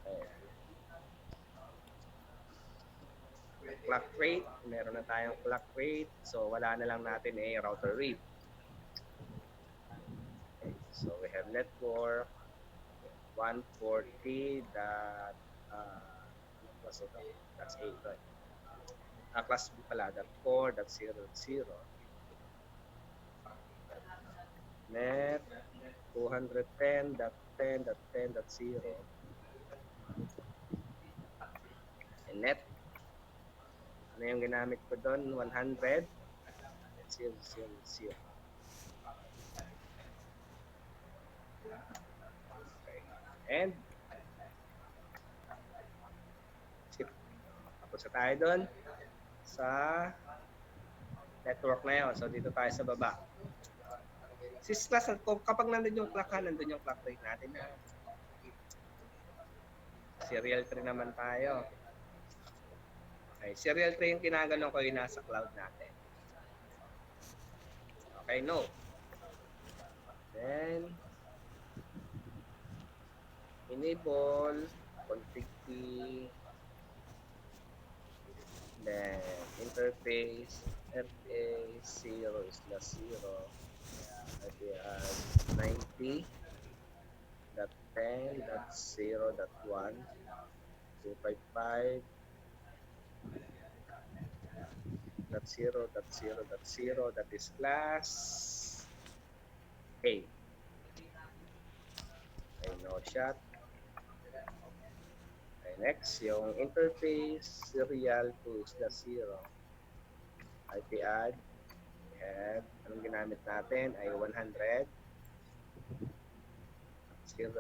Okay. Clock rate, meron na tayong clock rate, so wala na lang natin router rate. Okay, so we have network 140 dot plus ito, class A ito. Class B pala, dot 4.0.0. Net 210.10.10.0. And net, ano yung ginamit ko doon? 100.0.0.0. Okay. And tapos na tayo doon sa network na yun. So dito tayo sa baba. Class, kapag nandun yung clock nandun yung clock rate natin. Serial 3 naman tayo. Okay, serial 3 yung kinaganon ko yung nasa cloud natin. Okay, no. Then, enable, config key, then interface, FA 0 is la 0. At 90.10.0.1 255 .0.0.0 that is class A. Okay, no shot. Okay, next, yung interface serial to is the 0. IP add. And anong ginamit natin ay 100. 0.0,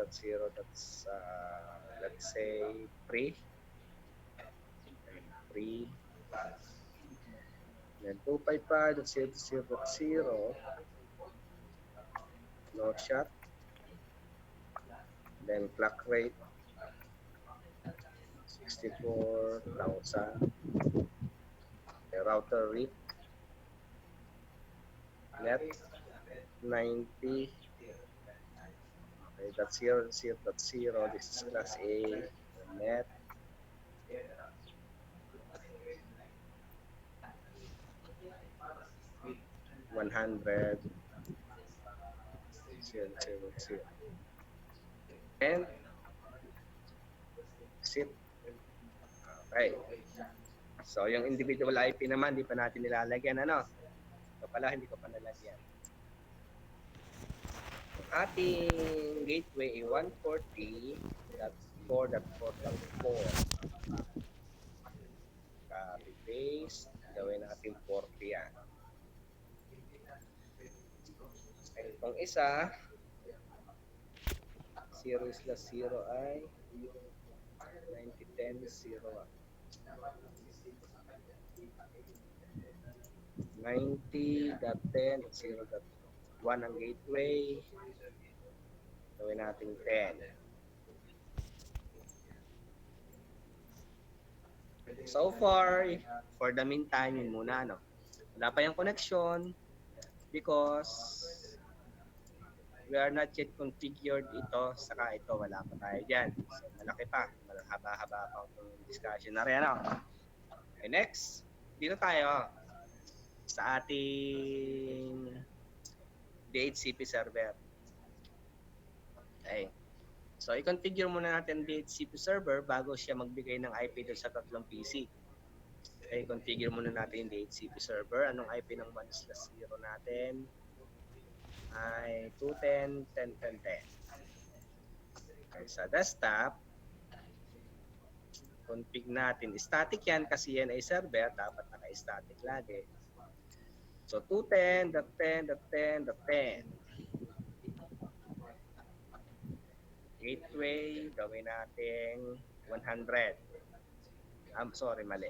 that's let's say 3. 3. Then 255.0.0.0, no shot. Then clock rate 64,000. The router read net 90. Okay, that's 0.0.0. This is class A net. $100. 0.0.0. And sit. Okay. So, yung individual IP naman, di pa natin nilalagyan. Ano? Ito pala, hindi ko pa nalagyan. Ating gateway ay 140.4.4.4. Copy paste. Gawin natin 40 yan. Itong isa, 0/0 ay 9010.0. 90.10.0.1 ang gateway. Gawin natin 10. So far, for the meantime, yun muna, no? Wala pa yung connection because we are not yet configured ito, saka ito, wala pa tayo dyan. So, malaki pa. Haba-haba pa itong discussion na rin, no? Okay, next. Dito tayo sa ating DHCP server. Okay. So, i-configure muna natin DHCP server bago siya magbigay ng IP doon sa tatlong PC. Okay, configure muna natin yung DHCP server. Anong IP ng 1/0 natin? Ay 210.10.10.10. Okay, sa desktop, config natin. Static yan kasi yan ay server. Dapat naka-static lagi. So, 210.10.10.10. Gateway, gawin natin 100. Sorry, mali.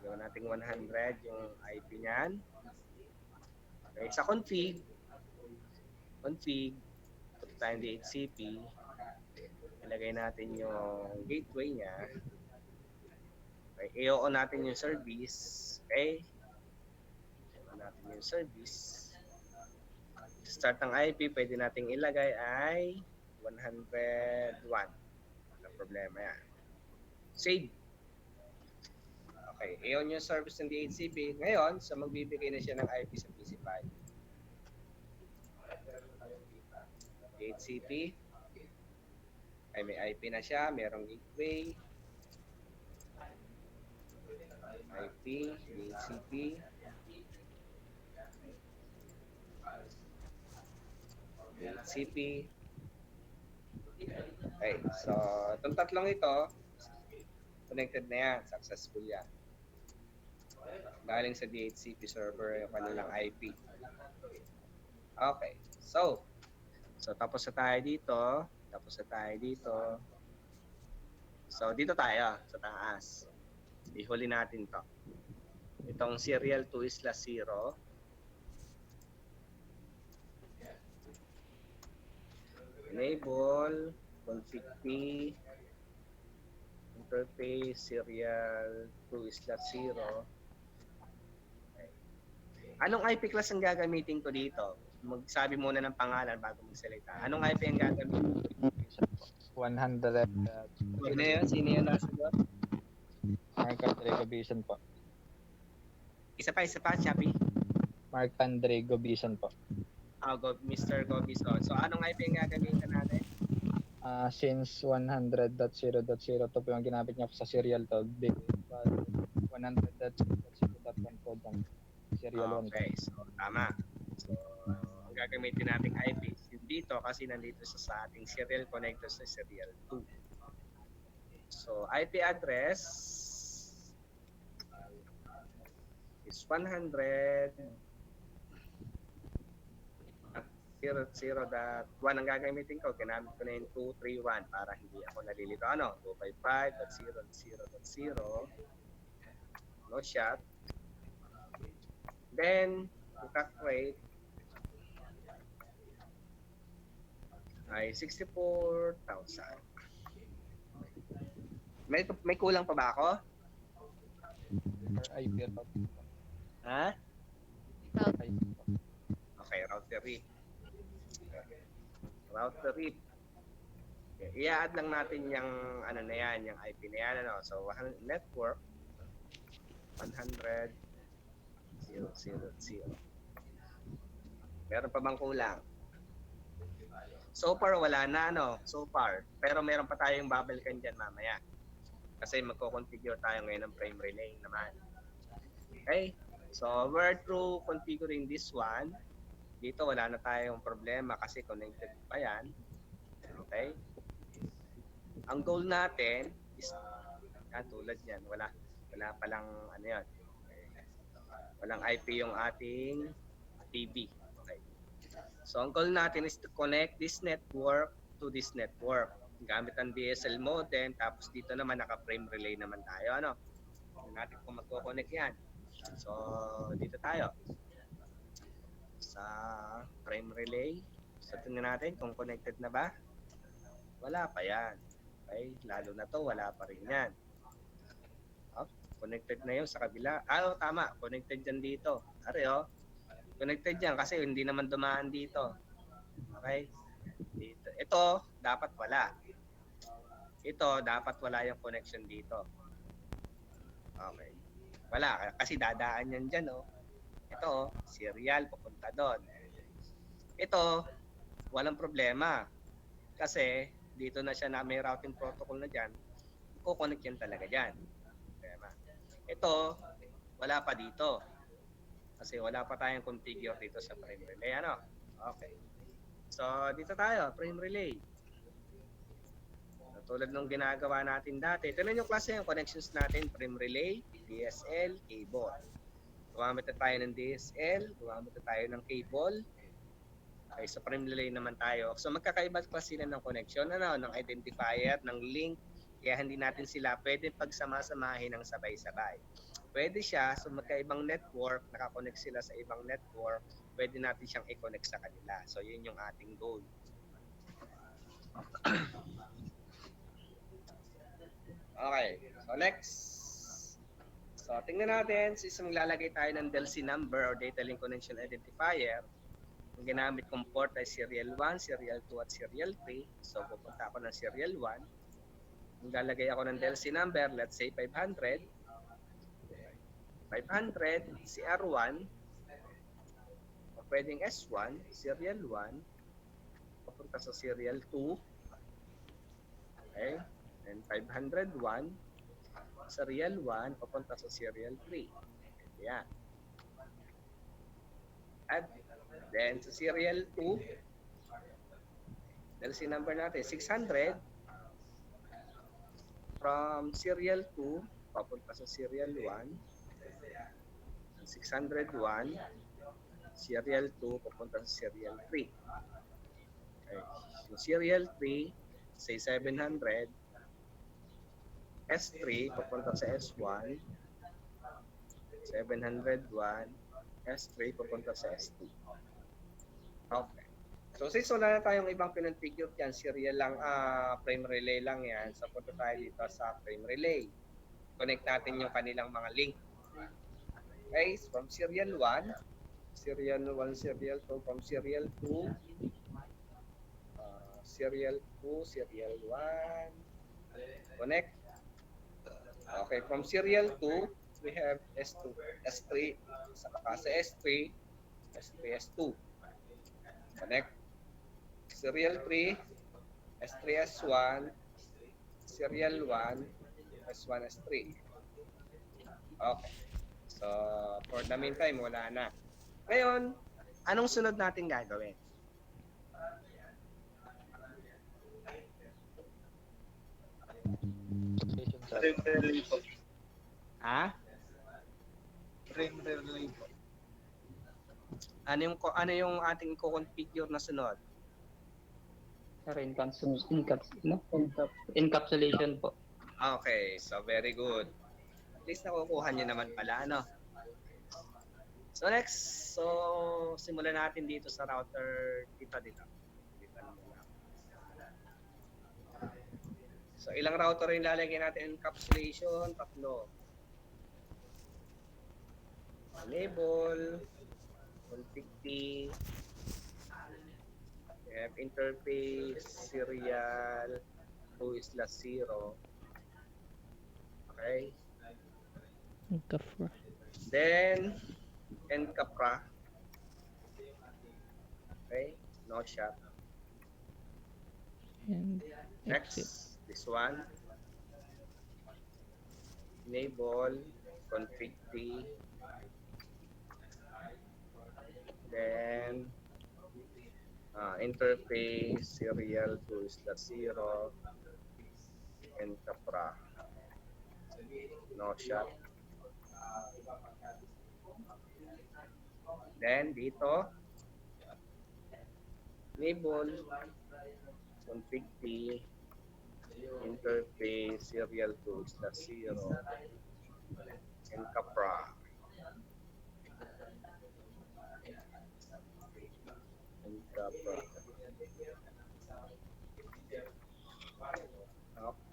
Gawin natin 100 yung IP niyan. Okay, sa config, punta tayong DHCP. Ilagay natin yung gateway niya. Okay, i-on natin yung service. Okay. I-on natin yung service. Start ng IP, pwede nating ilagay ay 101. Walang problema yan. Save. Okay, i-on yung service ng DHCP. Ngayon, so magbibigay na siya ng IP sa PC5. DHCP. Ay, may IP na siya. Merong gateway. IP, DHCP. DHCP. Okay, so itong tatlong ito, connected na yan. Successful yan. Galing sa DHCP server yung kanilang IP. Okay, so tapos na tayo dito. So, dito tayo sa taas. Ihuli natin to. Itong serial 2/0. Enable, config P, interface, serial 2/0. Okay. Anong IP class ang gagamitin ko dito? Magsabi muna ng pangalan bago magsalita. Anong IP ang gagamitin? 100. Sino yun nasagot? Mark Andrego Bison po. Isa pa, Chappy. Mark Andrego Bison po. Mr. Gobison. So, anong IP ang gagamitin natin? Since 100.0.0 to po yung ginamit niya sa serial to. 100.0.0.1 po ang serial 1. Okay, so tama. So, ang gagamitin nating IP dito kasi nandito sa ating serial connector sa serial 2. So, IP address is 100.0.0.1. 0.0.1 ang gagamitin ko. Ginamit ko na yung 231 para hindi ako nalilito. 255.0.0.0. No shot. Then, yung cut rate ay 64,000. May kulang pa ba ako? For IP route. Ha? IP. Okay, router read. Router read. Okay, i-add lang natin yung ano na yan, yung IP na yan. Ano? So, network 100.0.0.0. Meron pa bang kulang? So far, wala na, no? So far. Pero meron pa tayong babalikan dyan mamaya. Kasi magko-configure tayo ngayon ng frame relay naman. Okay? So, we're through configuring this one. Dito, wala na tayong problema kasi connected pa yan. Okay? Ang goal natin is, tulad yan, wala palang, ano yan, walang IP yung ating TV. Okay. So, ang goal natin is to connect this network to this network. Gamit ang DSL modem, tapos dito naman naka-frame relay naman tayo. Ano? Tignan natin kung magko-connect yan. So, dito tayo. Sa frame relay. So, tingnan natin kung connected na ba. Wala pa yan. Okay? Lalo na to, wala pa rin yan. Oh, connected na yun sa kabila. Tama. Connected yan dito. Are, oh. Connected yan kasi hindi naman dumaan dito. Okay? Dito. Ito, dapat wala. Ito, dapat wala yung connection dito. Okay. Wala. Kasi dadaan yan dyan, oh. Ito, oh, serial, pupunta doon. Ito, walang problema. Kasi, dito na siya na may routing protocol na dyan. Kukonect yan talaga dyan. Problema. Ito, wala pa dito. Kasi wala pa tayong configure dito sa frame relay. Ano? Okay. So, dito tayo, frame relay. Tulad nung ginagawa natin dati. Tignan yung klase yung connections natin, frame relay, DSL, cable. Gumamit na tayo ng DSL, gumamit na tayo ng cable. Okay, sa frame relay naman tayo. So magkakaiba klase sila ng connection, ng identifier, ng link. Kaya hindi natin sila pwede pagsama-samahin ng sabay-sabay. Pwede siya, so magkaibang network, nakakonect sila sa ibang network, pwede natin siyang i-connect sa kanila. So yun yung ating goal. Okay, so next. So tingnan natin, since maglalagay tayo ng DLC number or data link connection identifier, ang ginamit kong port ay serial 1, serial 2 at serial 3. So pupunta ako ng serial 1. Maglalagay ako ng DLC number, let's say 500. 500, CR1, o pwedeng S1, serial 1, papunta sa serial 2. Okay? And 501, serial 1, papunta sa serial 3. Yan. At then sa serial 2, DLC number natin, 600, from serial 2, papunta sa serial 1, 601, serial 2, papunta sa serial 3. Okay. So serial 3, say 700, S3, papunta sa S1, 701, S3, papunta sa S2. Okay. So since wala na tayong ibang pinonfigure dyan, serial lang, frame relay lang yan. So punta tayo dito sa frame relay. Connect natin yung kanilang mga link. Okay, from serial 1, serial 1, serial 2, from serial 2, serial 2, serial 1, connect. Okay, from serial 2, we have S2, S3, saka sa S3, S3, S2. Connect. Serial 3, S3, S1, serial 1, S1, S3. Okay. So, for the meantime, wala na. Ngayon, anong sunod natin gagawin? Substation sa Frame relay po. Ha? Frame relay po. Ano yung ating i-configure na sunod? Sir, encapsulation po. Okay, so very good. At least nakukuha niyo naman pala, ano? So next, simulan natin dito sa router dito. Dito na muna. So ilang router yung lalagyan natin encapsulation? 3. Enable, config T, interface, serial, 2/0. Okay. Then, encapra. Okay, no shot. Next, this one. Enable, config T. Then, interface, serial 2/0, encapra. No shot. Then, dito, enable, config T, interface, serial 2/0, encapra.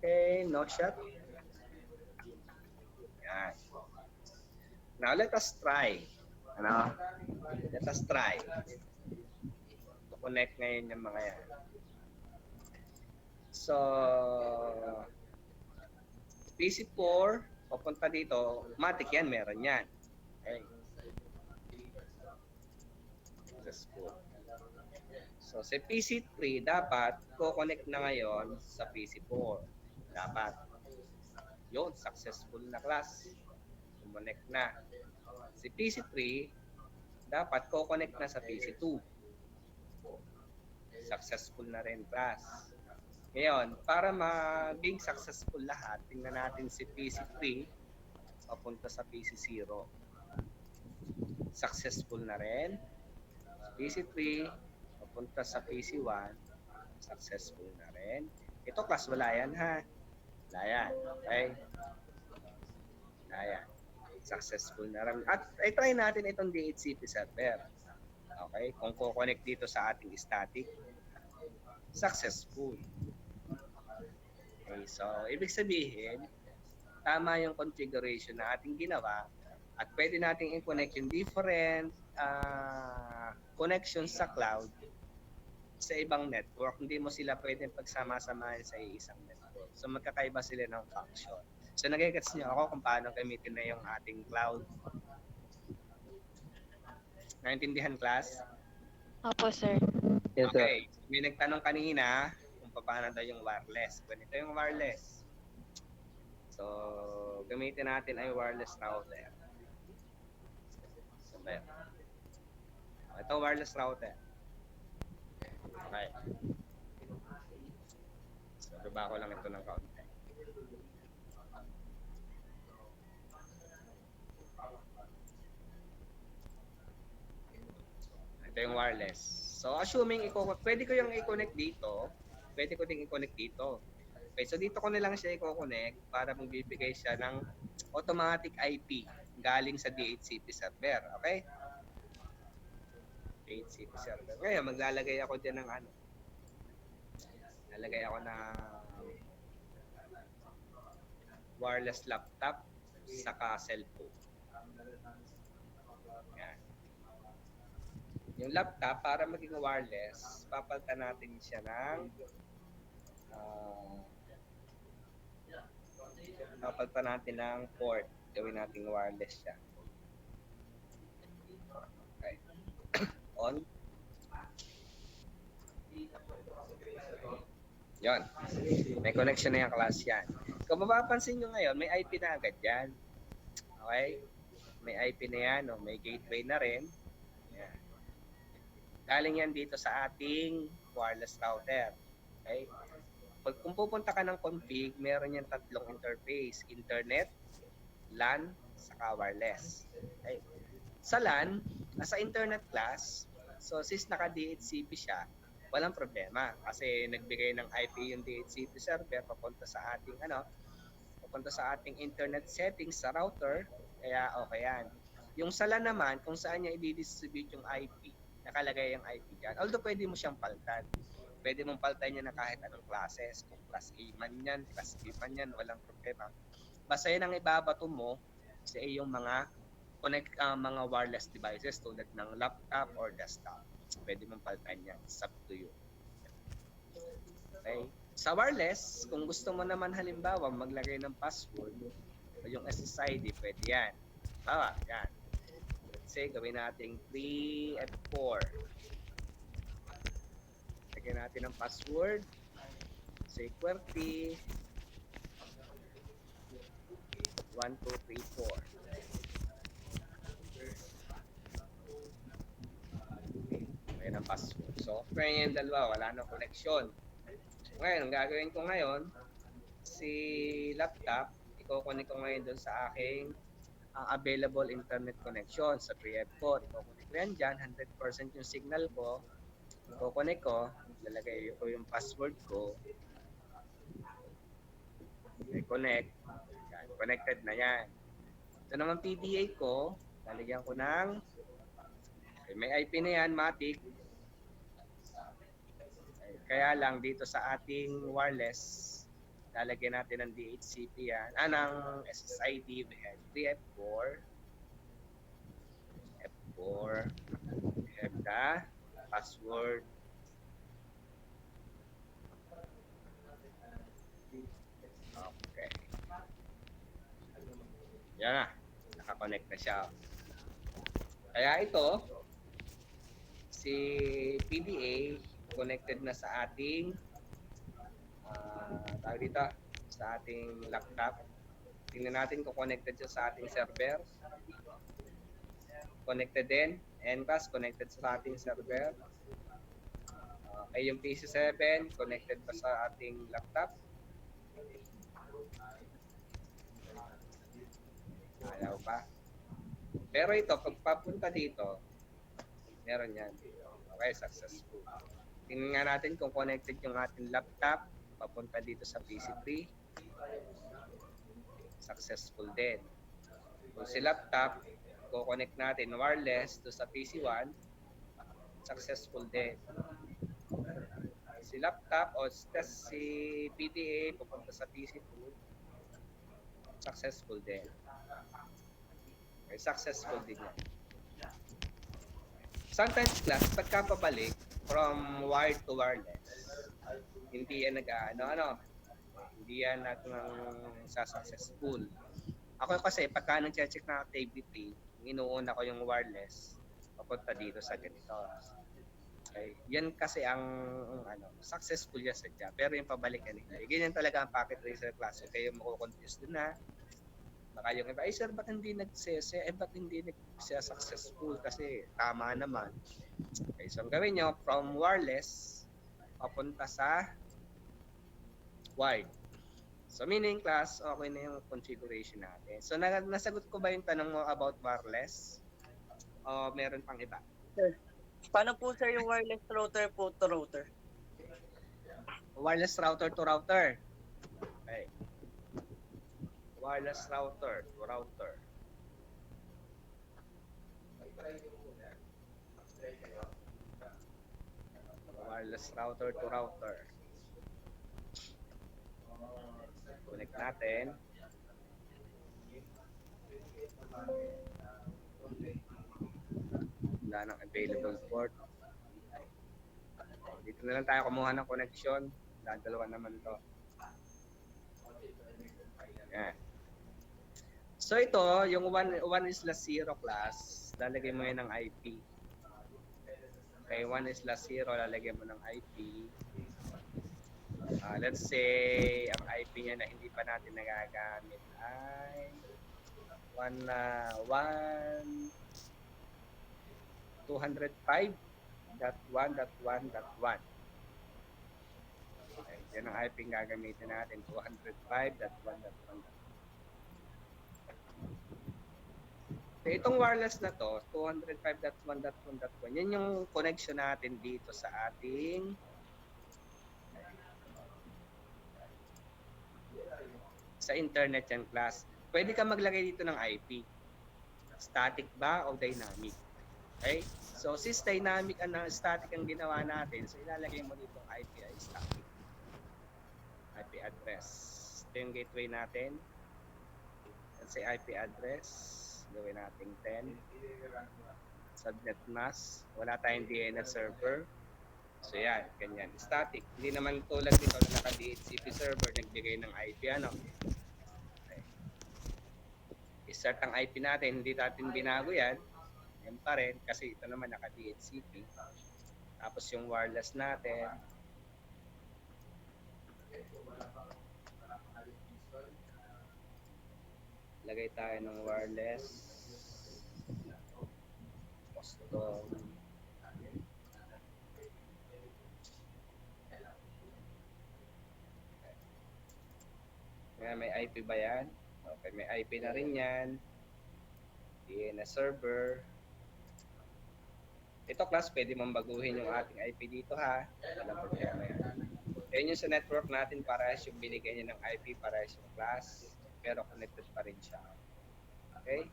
Okay, no shot. Yan. Now let us try. Ano? Let us try. Connect ngayon yung mga yan. So, PC4, papunta dito, matik yan, meron yan. Okay. Successful. So, sa PC3, dapat ko-connect na ngayon sa PC4. Dapat. Yun, successful na class. Connect na. Si PC3, dapat ko-connect na sa PC2. Successful na rin class. Ngayon, para maging successful lahat, tingnan natin si PC3 papunta sa PC0. Successful na rin. PC3 papunta sa PC1, successful na rin. Ito class, wala yan ha. Wala yan. Okay? Wala yan. Successful na rin. At try natin itong DHCP server. Okay? Kung ko-connect dito sa ating static, successful. Okay, so ibig sabihin, tama yung configuration na ating ginawa at pwede nating i-connect yung different connections sa cloud sa ibang network. Hindi mo sila pwedeng pagsama-samahin sa isang network. So magkakaiba sila ng function. So nagigets niyo ako kung paano gamitin na yung ating cloud. Naintindihan, class? Opo, sir. Yes, sir. Okay. May nagtanong kanina kung paano daw yung wireless. Ganito yung wireless. So, gamitin natin ay wireless router. So, ito wireless router. Okay. So, baba ko lang ito ng kaunti. Ito yung wireless. So, assuming pwede ko yung i-connect dito, pwede ko ding i-connect dito. Okay, so dito ko na lang siya i-connect para magbibigay siya ng automatic IP galing sa DHCP server. Okay? DHCP server. Ngayon, maglalagay ako dyan ng ano. Lalagay ako ng wireless laptop saka cellphone. Yan. Yung laptop, para maging wireless, papalitan natin siya ng papalitan natin ng port. Gawin natin wireless siya. Okay. On. Yon. May connection na yung class yan. Kung mapapansin nyo ngayon, may IP na agad yan. Okay? May IP na yan. O may gateway na rin. Yan. Galing yan dito sa ating wireless router. Okay? Kung pupunta ka ng config, meron yan 3 interface. Internet, LAN, saka wireless. Okay? Sa LAN, nasa internet class, so since naka-DHCP siya, walang problema kasi nagbigay ng IP yung DHCP server papunta sa ating internet settings sa router, kaya okay yan. Yung sala naman, kung saan niya i-distribute yung IP, nakalagay yung IP dyan. Although pwede mo siyang paltan. Pwede mong paltan yan na kahit anong classes. Kung class A man yan, class B man yan, walang problema. Basta yan ang ibabato mo sa iyong mga mga wireless devices tulad ng laptop or desktop. Pwede mong paltan yan. It's up to you. Okay? Sa wireless, kung gusto mo naman halimbawa maglagay ng password o yung SSID, pwede yan. Bawa, yan. Let's say, gawin natin 3 at 4. Lagyan natin ang password. Say QWERTY 1, 2, 3, 4. Ayan ang password. So, kaya yung dalawa, wala nang connection. Ngayon, ang gagawin ko ngayon, si laptop, i-connect ko ngayon doon sa aking available internet connection sa 3F4. I-connect ko yan dyan, 100% yung signal ko. I-connect ko, lalagay ko yung password ko. I-connect. Yan, connected na yan. Ito naman PDA ko, lalagyan ko ng, okay, may IP na yan, Matic. Kaya lang dito sa ating wireless, lalagyan natin ng DHCP yan. Ng SSID, we have 3F4. F4. We have the password. Okay. Yan na. Nakakonect na siya. Kaya ito, si PDA, connected na sa ating tawag dito, sa ating laptop. Tingnan natin kung connected siya sa ating server. Connected din. NCAS connected sa ating server. Okay, yung PC7 connected pa sa ating laptop. Ayaw pa. Pero ito, pag papunta dito, meron yan. Okay, successful. Tingnan nga natin kung connected yung ating laptop papunta dito sa PC3. Successful din. Kung si laptop, connect natin wireless to sa PC1, successful din. Si laptop o si PDA papunta sa PC2, successful din. Okay, successful din yan. Sometimes class, pagkapabalik from wired to wireless, hindi yan hindi yan successful. Ako kasi pagka nag-check na activity, inuuna ko yung wireless papunta dito sa ganito. Okay. Yan kasi ang successful yan sadya. Pero yung pabalik yan hindi. Ganyan talaga ang packet tracer class. Kaya mako-confuse din na. Baka yung iba, sir, ba't hindi nagsese? Ba't hindi successful? Kasi tama naman. Okay, so ang gawin nyo, from wireless, papunta sa wired. So meaning class, okay na yung configuration natin. So nasagot ko ba yung tanong mo about wireless? O meron pang iba? Paano po sir yung wireless router po to router? Wireless router to router. Okay. Wireless router to router. Wireless router to router. Connect natin. Wala nang available port. Dito na lang tayo kumuha ng connection. Dalawa naman to. Yan. So ito, yung 1 is last 0 class, lalagay mo yan ng IP. Okay, 1 is last 0, lalagay mo ng IP. Let's say, ang IP niya na hindi pa natin nagagamit ay 205.1.1.1. Okay, yan ang IP ang gagamitin natin, 205.1.1.1. So, itong wireless na to, 205.1.1.1, yan yung connection natin dito sa ating sa internet yan, class. Pwede ka maglagay dito ng IP. Static ba o dynamic? Okay? So, since dynamic and static ang ginawa natin, so ilalagay mo dito ang IP ay static. IP address. Ito yung gateway natin. Let's say IP address. Gawin natin 10. Subnet mask. Wala tayong DNS server. So, yan. Ganyan. Static. Hindi naman tulad nito na naka-DHCP server, nagbigay ng IP. Ano? Okay. I-start ang IP natin. Hindi natin binago yan. Yan pa rin. Kasi ito naman naka-DHCP. Tapos yung wireless natin. Lagay tayo ng wireless. Custom. Ngayon, may IP ba yan? Okay, may IP na rin yan. DNS server. Ito class, pwede mong baguhin yung ating IP dito ha. Walang problema yan. Yan yung sa network natin, parehas yung binigay niya ng IP, parehas yung class. Pero connected pa rin siya. Okay?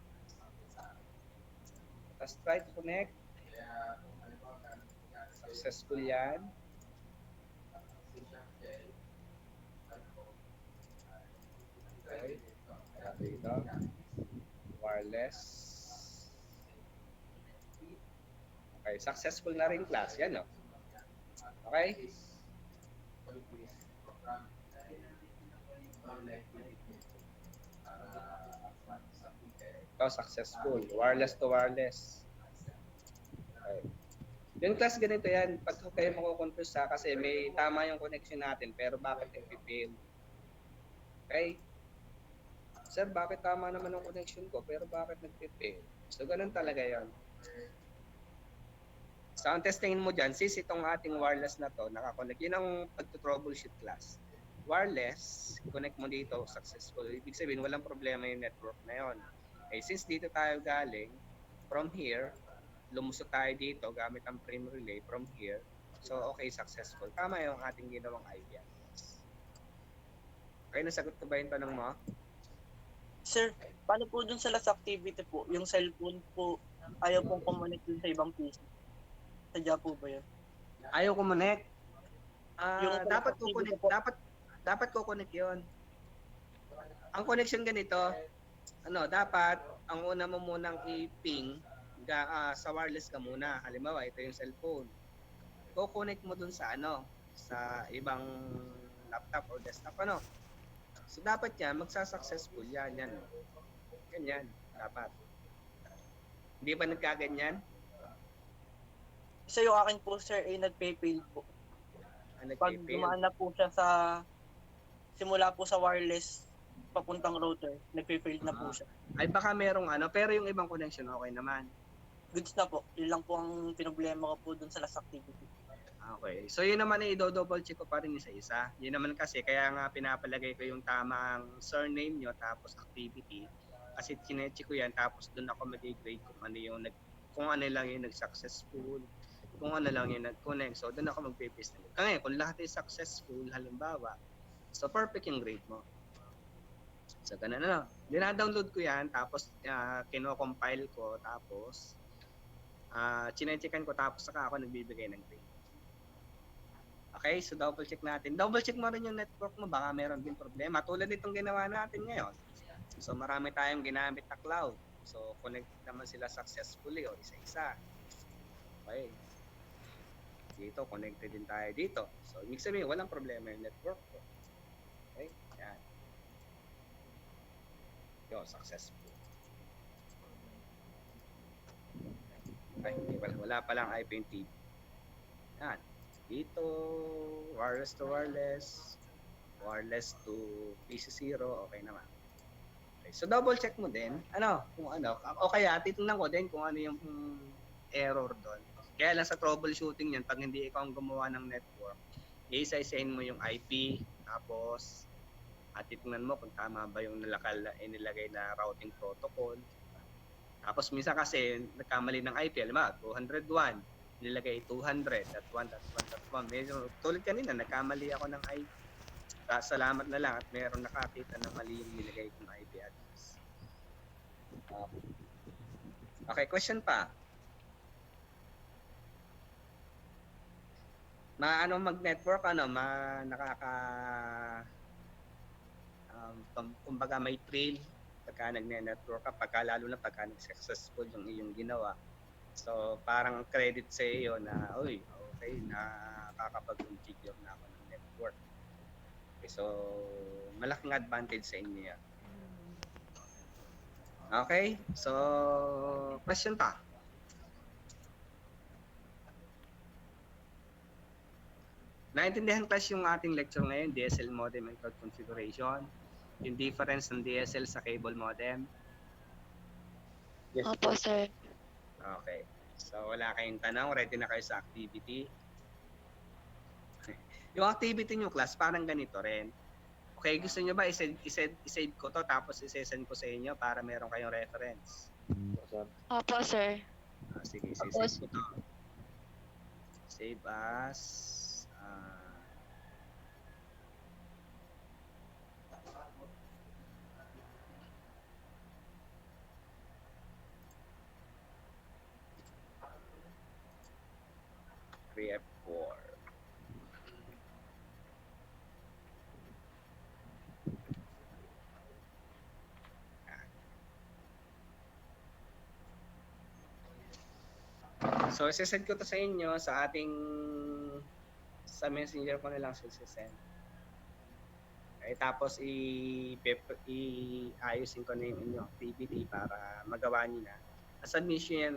Let's try to connect. Successful yan. Okay. Dito. Wireless. Okay, successful na rin class. Yan, no? Okay? Ito, successful. Wireless to wireless. Okay. Yung class ganito yan, pag kayo makukonfuse ha, kasi may tama yung connection natin, pero bakit nag-fail? Okay? Sir, bakit tama naman ang connection ko, pero bakit nag-fail? So, ganun talaga yan. So, ang testingin mo dyan, since itong ating wireless na to, nakakonect, yun ang pag-troubleshoot class. Wireless, connect mo dito, successful. Ibig sabihin, walang problema yung network na yon. Okay, since dito tayo galing, from here, lumusot tayo dito gamit ang frame relay from here. So, okay, successful. Tama yung ating ginawang idea. Okay, nasagot ko ba yung tanong mo? Sir, paano po dun sa last activity po? Yung cellphone po, ayaw pong connect dun sa ibang PC. Sadya po ba yun? Ayaw ko connect. Yung Dapat ko activity connect, po. dapat ko connect 'yon. Ang connection ganito, dapat ang una mo munang i-ping sa wireless ka muna. Halimbawa, ito yung cellphone. Ko-connect mo dun sa sa ibang laptop or desktop So dapat yan magsa-successful yan. Ganyan dapat. Hindi ba nagkaganyan? Isa yung akin po, sir, ay nagpe-fail po. Pag dumaan na po siya simula po sa wireless papuntang router, nagpe-fail na po siya. Ay baka merong pero yung ibang connection okay naman. Goods na po. Yun lang po ang pinoblema ko po dun sa last activity. Okay. So yun naman ay i-double check ko pa rin isa-isa. Yun naman kasi kaya nga pinapalagay ko yung tamang surname nyo tapos activity. Kasi chinecheck ko yan tapos doon ako mag-grade kung ano lang yung nag-successful, kung ano lang yung nag-connect. So doon ako mag-paste na. Kaya kung lahat ay successful, halimbawa, so perfect yung grade mo. So ganun Dina-download ko yan tapos kino-compile ko tapos chine-checkan ko tapos saka ako nagbibigay ng grade. Okay, so double check natin. Double check mo rin yung network mo, baka meron din problema. Tulad nitong ginawa natin ngayon. So marami tayong ginamit na cloud. So connect naman sila successfully o isa-isa. Okay. Dito, connected din tayo dito. So ibig sabihin, walang problema yung network ko. Okay, yan. Yo, successful. Ay, wala palang IP yung TV. Yan. Dito, wireless to wireless, wireless to PC0, okay naman. Okay, so double check mo din, o kaya titingnan ko din kung ano yung error doon. Kaya lang sa troubleshooting yan, pag hindi ikaw ang gumawa ng network, isa-isahin mo yung IP, tapos titingnan mo kung tama ba yung nilagay na routing protocol, Tapos minsan kasi nagkamali ng IP, alam mo, 201, nilagay 200.1.1.1. Medyo tulad kanina, nagkamali ako ng IP. Salamat na lang at meron nakakita na mali yung nilagay kong IP address. Okay, question pa. Maano mag-network, kumbaga may trail pagka nagne-network ka, lalo na pagka successful yung iyong ginawa. So, parang credit sa iyo na, okay, nakakapag-configure na ako ng network. Okay, so, malaking advantage sa inyo yan. Okay, so, question pa? Naintindihan class yung ating lecture ngayon, DSL modem and cloud configuration, yung difference ng DSL sa cable modem. Yes Opo, sir. Okay. So wala kayong tanong, ready na kayo sa activity. Yung activity nyo class, parang ganito rin. Okay, gusto nyo ba i-save ko to tapos i-send ko sa inyo para meron kayong reference? Opo, sir. Sige, Opo. save ko to. Save as F4. So, isesend ko to sa inyo sa messenger ko na lang send. Okay, tapos i-ayusin ko na yung inyong activity para magawa niyo na. As submission yan